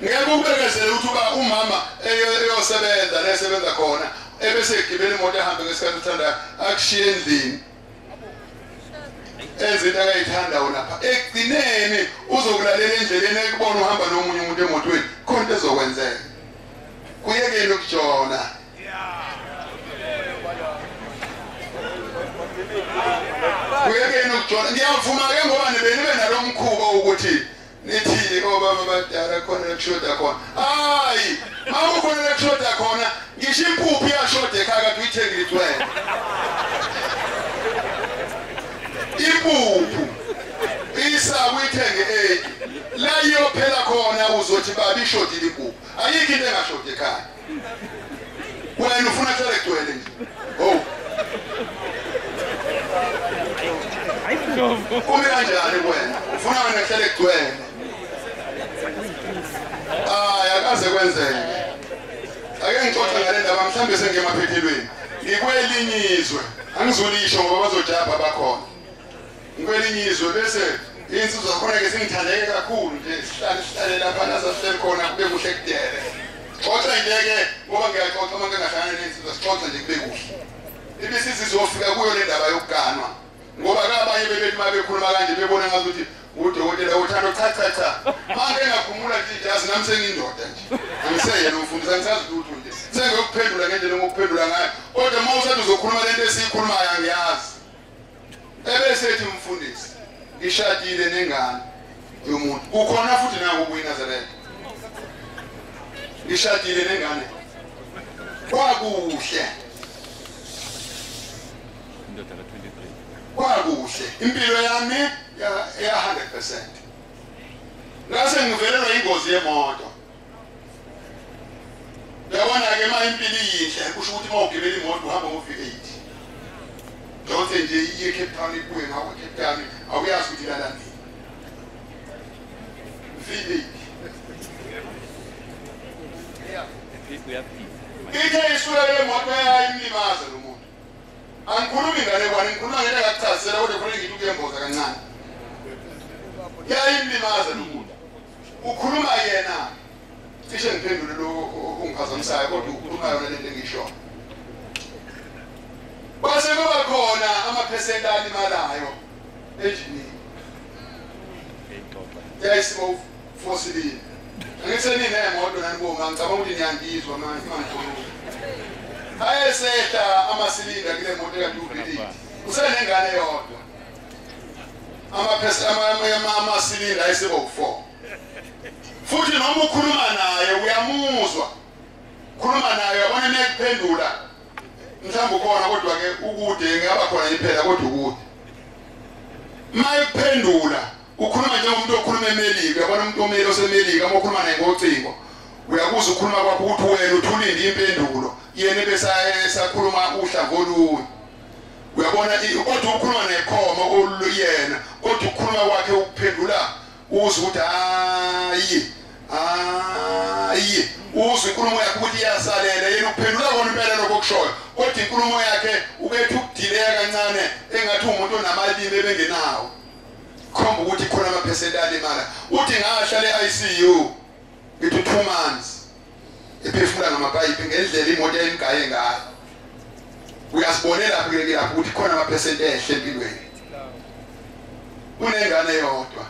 ngeke ubekezele ukuthi uba umama eyosebenza lesebenza khona ebese egibela imoto ehambe ngesikhathi uthanda akushiye endlini ezinto akayithandayo lapha ekugcineni uzokulalela endleleni ekubona uhamba nomunye umuntu emotweni khona into ezokwenzeka kuyekeni ukujona kuyekeni ukujona ngiyavuma ke ngoba nibe nalo mkhuba ukuthi nithi obaba abadala khona lekushoda khona hayi ma ukhona lekushoda khona ngisho impuphu iyashoda ekhaya kade uyithengile ithwele impuphu isabu ithenge la iyophela khona uzothi baba ishodile impuphu ayikho into engashodi ekhaya wena ufuna hlale kugcwele nje umi kanjani wena ufuna wena hlale kugcwele akaze kwenzeke ake ngixoxe ngale ndaba mhlambe sengemaphethelweni ngikwelinyizwe angizolisho ngoba bazojabha bakhona ngikwelinizwe bese insizwa zakhona ke singithandeke kakhulu nje sihlale lapha nasahleli khona kube kuhle kudere xoxa nje ngoba ngiyaxoxa manje ngahlangana nensizwa sixoxa nje kube kuhle ibisi sizofika kuyo le ndaba yokuganwa ngoba kabanye bebethi mabekhuluma kanje bebona ngazuthi udokotela uthando cha manje engakhumula nje yazi nami sengiyindoda nje angiseyena umfundisi angisazi lutho nje sengiyokuphendula ngendlela ngokuphendula ngayo kodwa mawusathi uzokhuluma lento esiyikhulumayo angiyazi ebesethi umfundisi ishadile nengane yomuntu ukhona futhi nangu kuyiNazaretha ishadile nengane kwakuhle kwakuhle impilo yami ya 100% ngase ngivelelwa ingozi yemoto yabona ke ma impilo iyihle kusho ukuthi mawugibela imoto uhamba ngofika 8 Jonke nje iye Cape Town ibuye ngawo Cape Town awuyazi ukuthi lala nini vidi ithe isura lemoto yayimlimaza lo muntu angikhulumi ngale kwani ngikhuluma ngeke ngakuchazela kodwa kufanele ngithi kuyemboza kancane yayimlimaza lo muntu ukhuluma yena cishe ngiphendule lo ungiphazamisayo kodwa ukhuluma yona lento engisho base kuba khona amaphesenti alimalayo enjinini yayisimo fosilini angiseni nemoto nanibonga ngicabanga ukuthi niyandizwa manje ayesehla amasilinda kule moto ka2 usenengane yodwa amasilinda ayisebo 4 futhi noma ukhuluma naye uyamuzwa khuluma naye yabona nekuphendula mhlawumbe khona kodwa ke ukude ngaba khona iphela kodwa ukude mayiphendula ukhuluma njengomuntu okhuluma eMelika yabona umuntu omeli oseMelika uma ukhuluma naye ngocingo uyakuza ukukhuluma kwakho ukuthi wena uthulinde impendulo yena bese esakhuluma uhlamvu olunye uyabona kodwa ukhuluma nekhoma oluyena kodwa ukukhuluma kwakhe ukuphendula uzwe ukuthi hayi uzwe inkulumo yakhe ukuthi iyasalela yena uphendula kona impela lokho kushoyo kodwa inkulumo yakhe ubethu ukudileka kancane engathi umuntu onamalimi ebengenawo khomba ukuthi khona amaphesenti alimala uthi ngasha le-ICU ngithi 2 months ephefumula ngamapayipi ngendlela imoto yayimgaye ngayo uyasibonela lapho ukuthi khona amaphesenti ehle empilweni unengane yodwa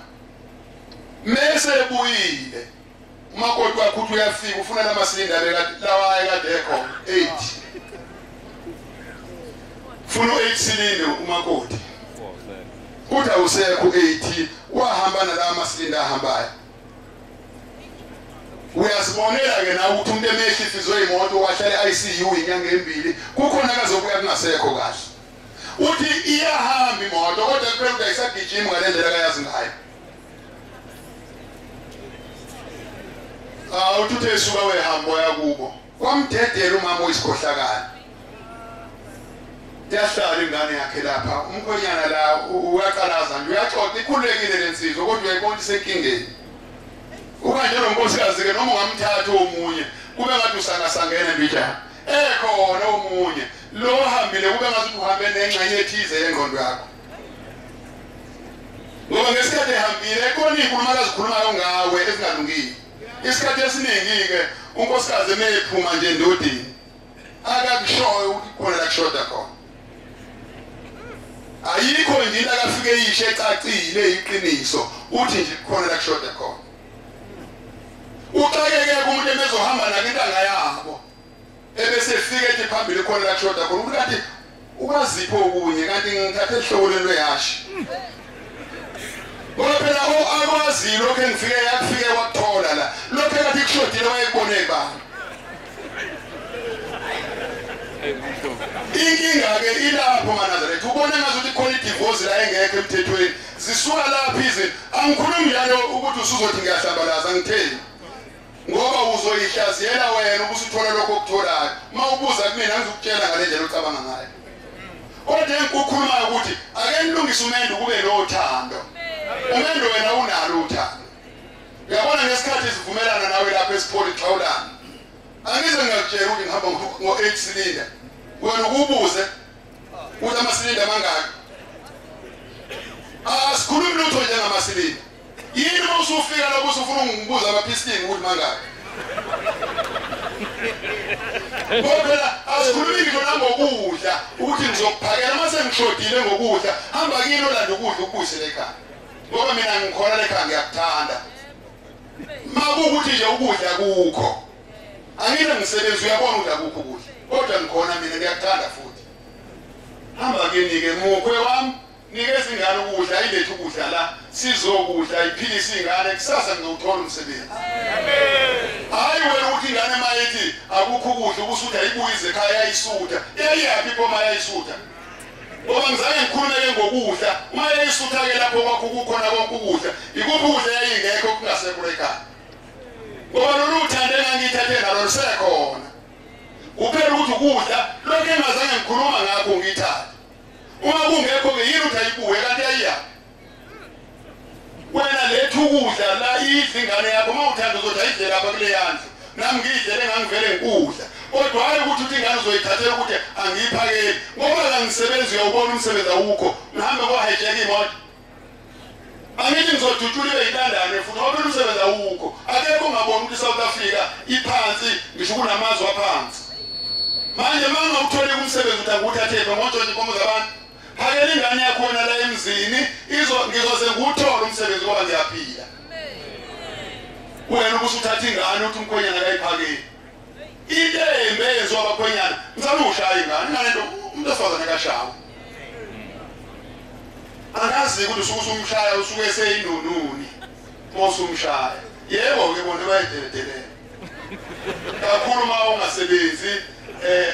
mese ebuyile umakoti wakhe uthi uyafika ufuna lamasilinda lawa ekade ekhona 8 funa 8 silinde umakoti uthi awusekho 80 wahamba nala masilinda ahambayo uyasibonela ke na ukuthi umuntu emehlifizwe imoto wahlala ICU inyanga embili kukhona akazobuya kungasekho kahle uthi iyahamba imoto kodwa kuphela ukuthi ayisagijima ngalendlela akayazi ngayo uthi esuka wehambo yakubo kwamdedela umama oyisikhohlakala yahlala ingane yakhe lapha umkhonyana la uyaqalaza nje uyaxoxa ikhulekile lensizwa kodwa uyayibona isenkingeni ukanje lonkosikazi ke noma ungamthatha omunye kube ngathi usangasangene mbijana ekhona omunye lo hambile kube ngathi uhambe nengxenye ethize yengqondo yakho ngoba ngesikhathi ehambile khona inkulumo akazikhulumayo ngawe ezingalungile isikhathi esiningi ke unkosikazi emephuma nje endodeni akakushoyo ukuthi khona la kushoda khona ayikho indlela akafike yishe ecacile iqiniso uthi nje khona la kushoda khona uxakeke kumuntu emezohamba nakintanga yabo ebese efike ethi phambili khona la kushoda khona ukuthi kanti ukwazipho okunye kanti ngithathe ehlobolweni lweyashi ngoba phela akwazi lokho engifike yakufike wakuthola la lokho engathi kushodile wayekubone bani inkinga ke ilapho maNazaretha ubona ngazuthi khona idivorce la engekho emthethweni zisuka lapha izinto angikhulumi njalo ukuthi usuzothi ngiyahlambalaza ngitheni ngoba uzoyihlaziyela wena ubusuthola lokho okutholayo mawubuza kumina ngizokutshela ngalendlela ocabanga ngayo kodwa enkukhuluma ukuthi ake nilungise umendo kube nothando umendo wena unalo uthando uyabona ngesikhathi sivumelana nawe lapha esipholi xawulana angize ngakutshela ukuthi ngihamba ngo8 cylinder wena ukubuze ukuthi amasilinda mangaki asikhulumi lutho nje ngamasilinda yini usufika lapho usufuna ungibuza amapisting ukuthi mangaki ngoba asikhulumi ngona ngokudla ukuthi ngizokuphakela mase ngishodile ngokudla hamba kini olanda ukudla ukubuyisele ekhaya ngoba mina ngikhona lekhaya ngiyakuthanda makukuthi nje ukudla kukho angina ngisebenza uyabona udla kukho ukudla kodwa ngikhona mina ngiyakuthanda futhi hamba kini ke mukhwe wami nikeza ingane ukudla ilethe ukudla la sizokudla iphilisa ingane kusasa ngizothola umsebenzi hayi wena uthi ingane mayithi akukho ukudla ubusutha ayibuyize ekhaya yayisutha eyaphi ipoma yayisutha ngoba ngizake ngikhulumeke ngokudla uma yayisutha ke lapho kwakho kukhona konke ukudla ikuphi ukudla yayingekho kungasekho ekhaya ngoba lolu uthande ngangithathe nalo lusekhona uphela ukuthi ukudla lokho engazange ngikhuluma ngakho ngithathe uma kungekho ke yini uthi ayibuye kanti ayiya wena lethu ukudla la idla ingane yakho uma uthanda uzothi ayidle lapha kule yandlu nami ngidle engangivele ngikudla kodwa hayi ukuthi uthi ingane uzoyithathela ukuthi angiyiphakeli ngoba la ngisebenza uyawubona umsebenzi awukho ngihambe ngo-hijack imoto angithi ngizodutshula ibe yintandane futhi ngoba umsebenzi awukho akekho ongabona ukuthi iSouth Africa iphansi ngisho kunamazwe aphansi manje manje uthola umsebenzi utanguthathephe ngotshontshe inkomo zabantu phakela ingane yakho la emzini ngizoze nguthola umsebenzi ngoba ngiyaphila wena ubusuthatha ingane uthi umkhwenyana akayiphakile into embenzo abakhwenyana ngizama ushaya ingane ngale nto umuntu osifazana kashawa angazi ukuthi usuke umshaya usuke eseyinununi mosumshaya yebo ke bona bayidelela kakhulu uma ungasebenzi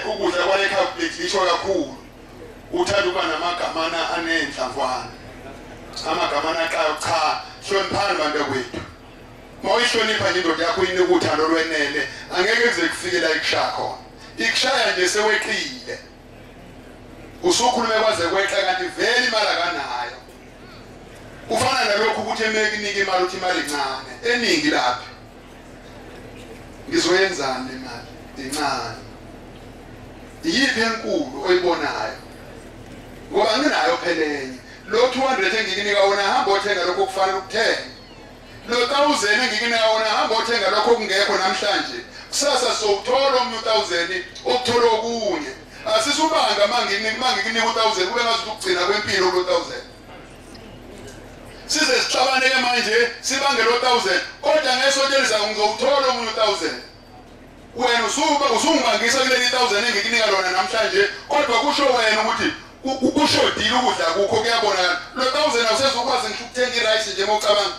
ukudla kwale ekhaya lisho kakhulu uthanda ukuba namagamana anenhlamvwana amagamana aqayo cha hloniphani bantu kwethu mawuyihlonipha nje indoda yakho inike uthando lwenele angeke kuze kufike la ikushaya khona ikushaya nje seweqile usukhulume kwaze kweqa kanti vele imali akanayo ufana nalokho ukuthi emekinike imali uthi imali encane eningi lapha ngizoyenzani imali encane yiphi enkulu oyibonayo ngoba nginayo phelenye lo 200 engikunika wona hamba othenga lokho kufanele ukuthenga lo 1000 engikunika wona hamba othenga lokho kungekho namhlanje kusasa sokuthola umnye 1000 ukuthola okunye asisubanga mangikunika 1000 kube ngathi ukugcina kwempilo lo 1000 size sixabane ke manje sibange lo 1000 kodwa ngesondelisa ngizowuthola umnye 1000 wena usungibangisa kuleli 1000 engikunika lona namhlanje kodwa kusho wena ukuthi kushodile ukudla kukho kuyabonakala lo 1000 awusezokwazi ngisho ukuthenga irice nje mawucabanga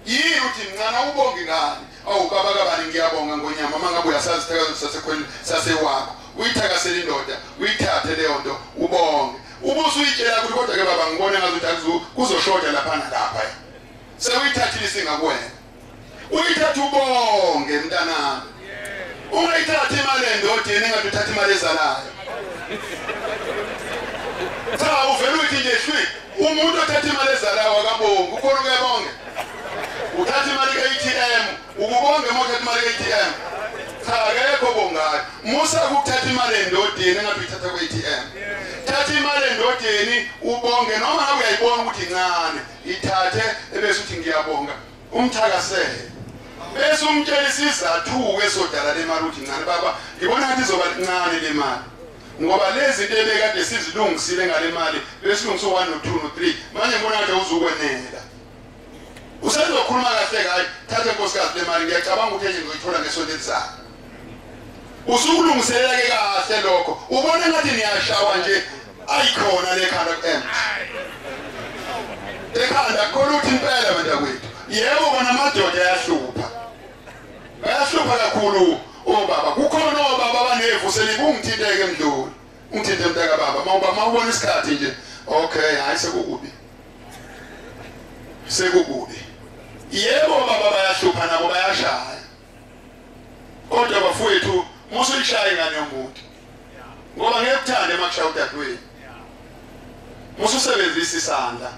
yini uthi mncane ubonge ngani awukabakabani ngiyabonga ngonyama mangabe uyasazi thakazo sasekhweli sasewakho uyithakasela indoda uyithathe leyo nto ubonge ubuso uyitshela ukuthi kodwa ke baba ngibone ngazuthi kuzoshoda lapha nalapha sewuyithathile singakwena uyithatha ubonge mntanami ungayithathi imali endodeni engathi uthatha imali ezalayo cha uvela uthi nje shwi umuntu othatha imali ezalayo akabonga ukhona ukuyabonga uthatha imali ka-ATM ukubonge uma uthatha imali ka-ATM cha akekho bongayo musa ukuthatha imali endodeni engathi uyithatha ku-ATM thatha imali endodeni ubonge noma ngabe uyayibona ukuthi incane ithathe ebese uthi ngiyabonga umthakasele bese umtshela isizathu esodala le mali uthi incane baba ngibona ngathi izoba incane le mali ngoba lezi zinto ebekade sizilungisile ngale mali besilungisa 1 no 2 no 3 manje ngibona ngathi uzukwenela usezokhuluma kahle hayi thatha nkosikazi le mali ngiyacabanga ukuthi ngizoyithola ngesonto elizayo usukulungiselela ke kahle lokho ubona ngathi niyashawa nje ayikhona lekhanda ekhanda khona uthi impela bantakwethu yebo bona amadoda ayahlupha kakhulu obaba kukhona obaba abanevu selibungithinteke emdluli ungithinte mntaka baba mawubona isikhathi nje okay hayi sekukubi yebo baba bayahlupha nabo bayashaya kodwa bafowethu musuyishaya ingane yomuntu ngoba ngekuthanda emakushaya udadewenu mususebenzisa isandla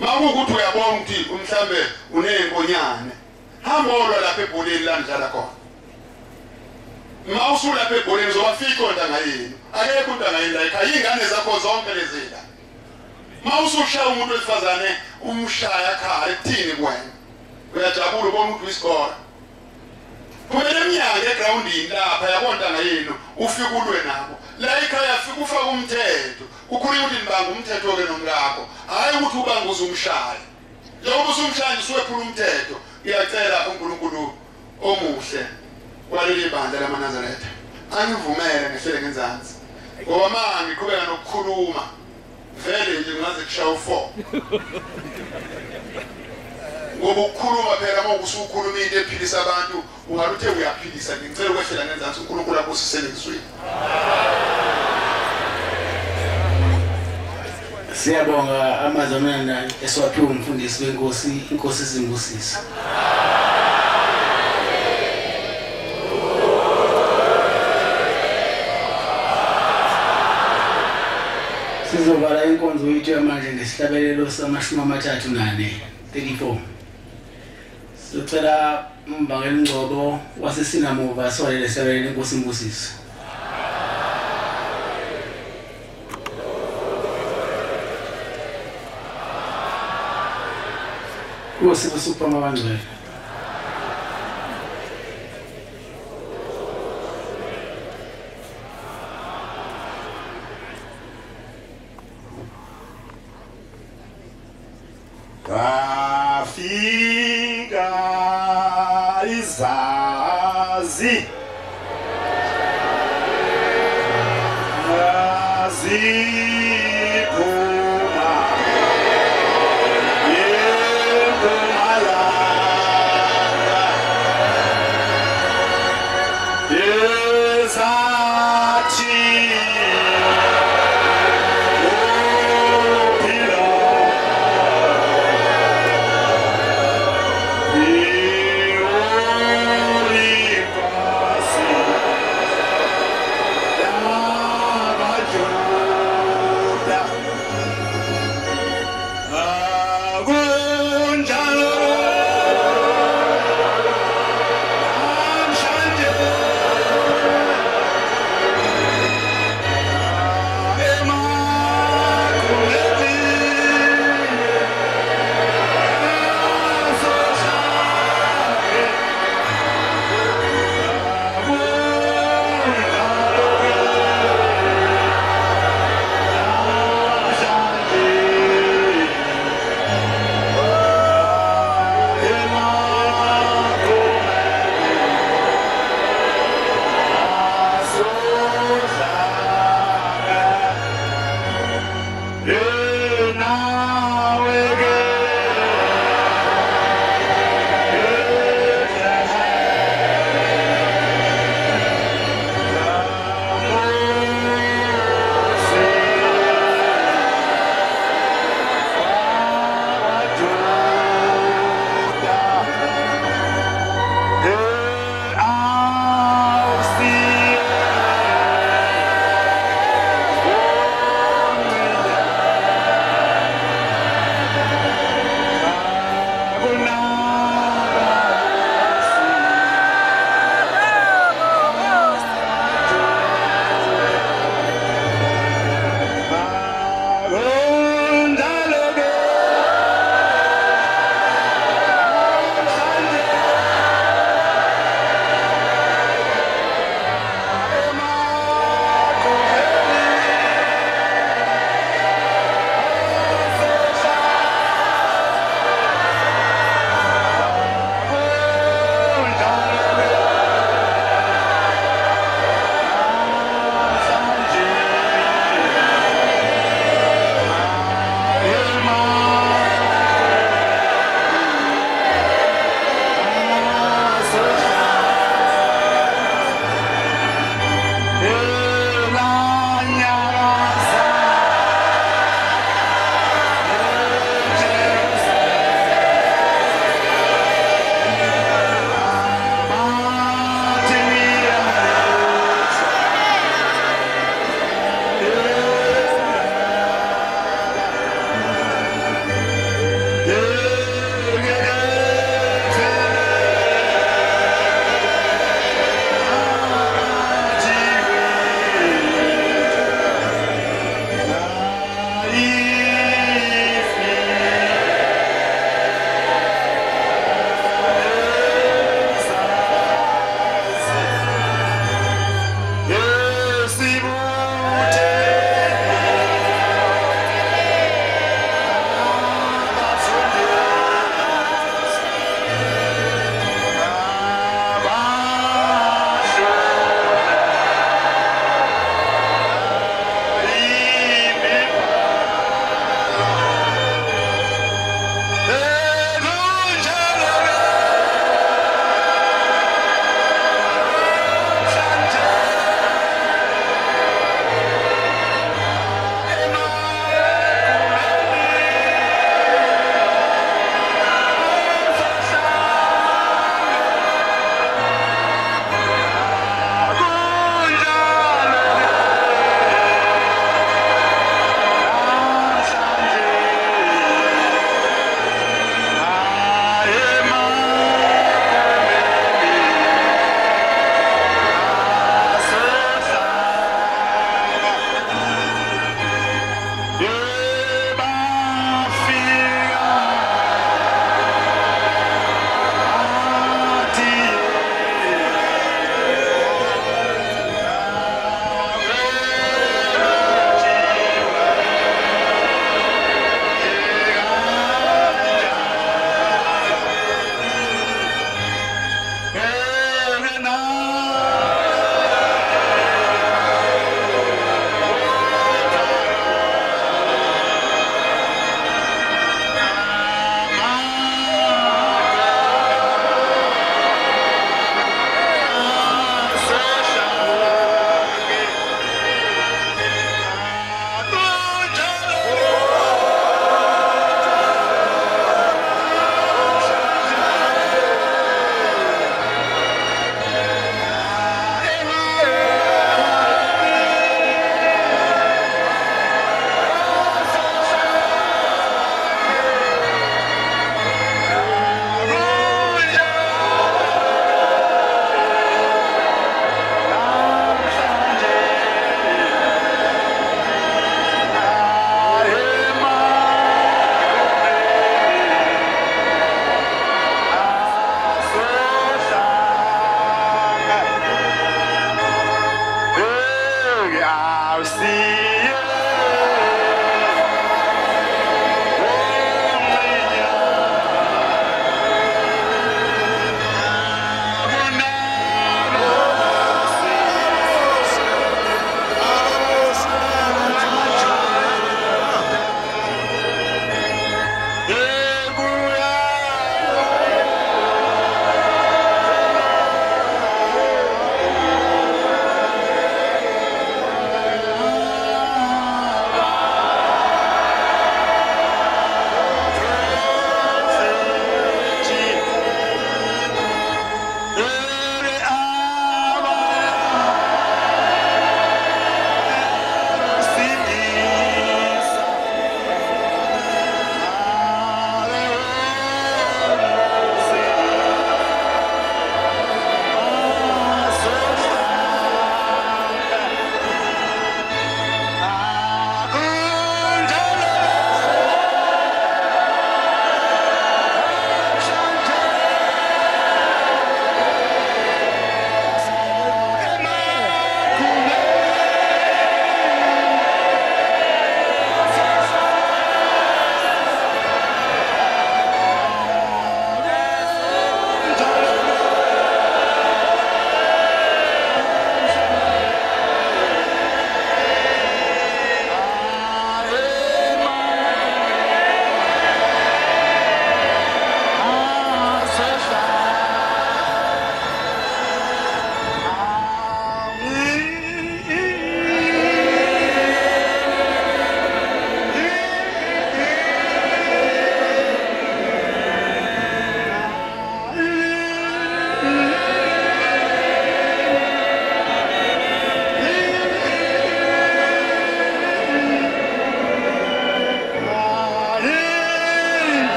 makukuthi uyabona ukuthi mhlambe unenkonyane hamba olwa lapha ebholeni la ndlala khona mawusula lapha ebholeni uzobafika ontanga yenu akekho untanga yenu la ekhaya ingane zakho zonke lezila mawusushaya umuntu wesifazane umshaya ekhaya ekuthini kuwena uyajabula ubona ukuthi uyisikora kumele eminyaka egroundini lapha yabontanga yenu ufike ulwe nabo la ekhaya fika ufaka umthetho ukhuluma ukuthi nibanga umthetho ke nomlakho hayi ukuthi ubanguza umshaya njengoba usumshaya usuwephula umthetho ngiyacela uNkulunkulu omuhle waleli bandla lamaNazaretha angivumele ngehlele ngenzansi ngoba manje ngiqhubeka nokukhuluma vele nje ngaze kushaya u4 ngoba ukukhuluma phela uma usukhuluma into ephilisa abantu ungaluthe uyaphilisa ngicela ukwehlela ngenzansi uNkulunkulu akubusisele ngizwini Siyabonga amazamana esiwaphiwe umfundisi wenkosi inkosi izimbusisa sizovala inkonzo yethu manje ngesihlabelelo sama-34 sicela umbangela Ngcobo wasesinamuva siwalele sihlabelele inkosi imbusisa Nkosi kusupha abangcwele Afika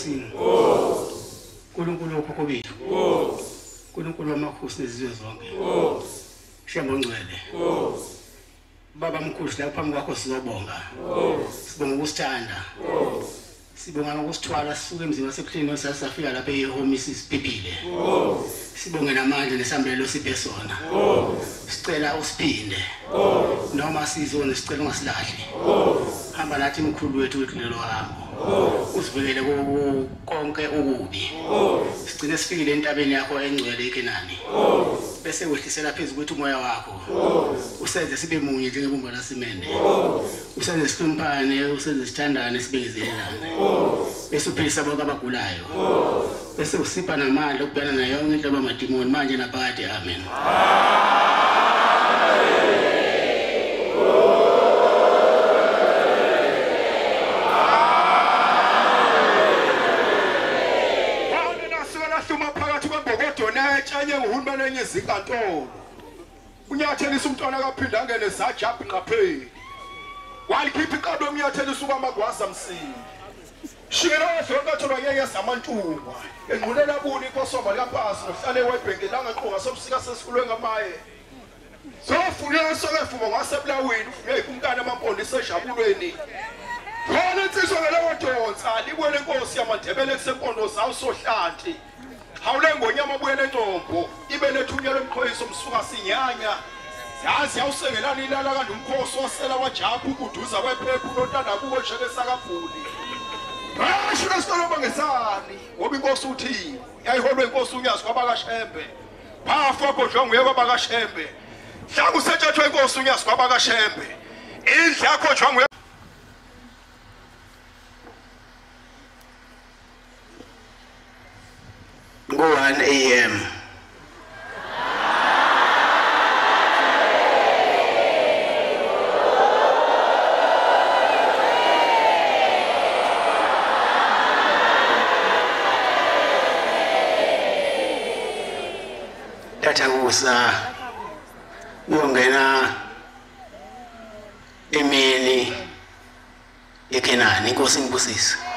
enkosini uNkulunkulu okhokho bethu uNkulunkulu wamakhosi nezizwe zonke Shemba ongcwele Baba mkhulu la phambi kwakho sizobonga sibonga ukusithanda sibonga nokusithwala sisuke emzini wasekuhleni sasafika lapha eHome sisiphiphile sibonge namandla nesambelelo siphe sona sicela usiphinde noma sizone sicela ungasilahli hamba nathi mkhulu wethu kulelo hambo usivikele konke ukubi sigcine sifikile entabeni yakho engcwele eKenani bese wehlisela phezulu kwethu umoya wakho usenze sibe munye njengebumba lasimende usenze sikhulumpane usenze sithandane sibekezelelane bese uphilisa bonke abagulayo bese usipha namandla ukubhekana nayo yonke into abamadimoni manje naphakade amen Anye nguhulumeni enye izinkantolo unyathelisa umntwana akaphinda angene sajaphi qapheli walikhipha iqabo umnyathelisa ukwamagwaza msini shikela wasonkatholo yeye samantungwa enqulela buni inkosoma likaphasi nohlale eWebhenki langaqhunga sobusika sesikulwe ngamaye sofunela sokefumo ngasebulawini ufunye umntana amampondo esejabulweni khona insizwa ngeleyo donsa libone inkosi yamaNdebele kusempondo zawo sohlanti hawule ngonyama buyele entombo ibe lethunyelwe emkhoyiso msuka sinyanya yazi yawusengelana ilala kanti umkhosi wasela wajapha ukuduza kwephephu nontanda kuwo njeke sakabhuli ashilo sikolomba ngesani ngoba inkosi uthi yayiholwe inkosi unyazi kwabakashembe phafu abhodlwa nguye kwabakashembe hlanga usetshethwe inkosi unyazi kwabakashembe indlu yakho njwa nguye 1 AM Tathakusa uyongena emini eKenani inkosi ngibusisa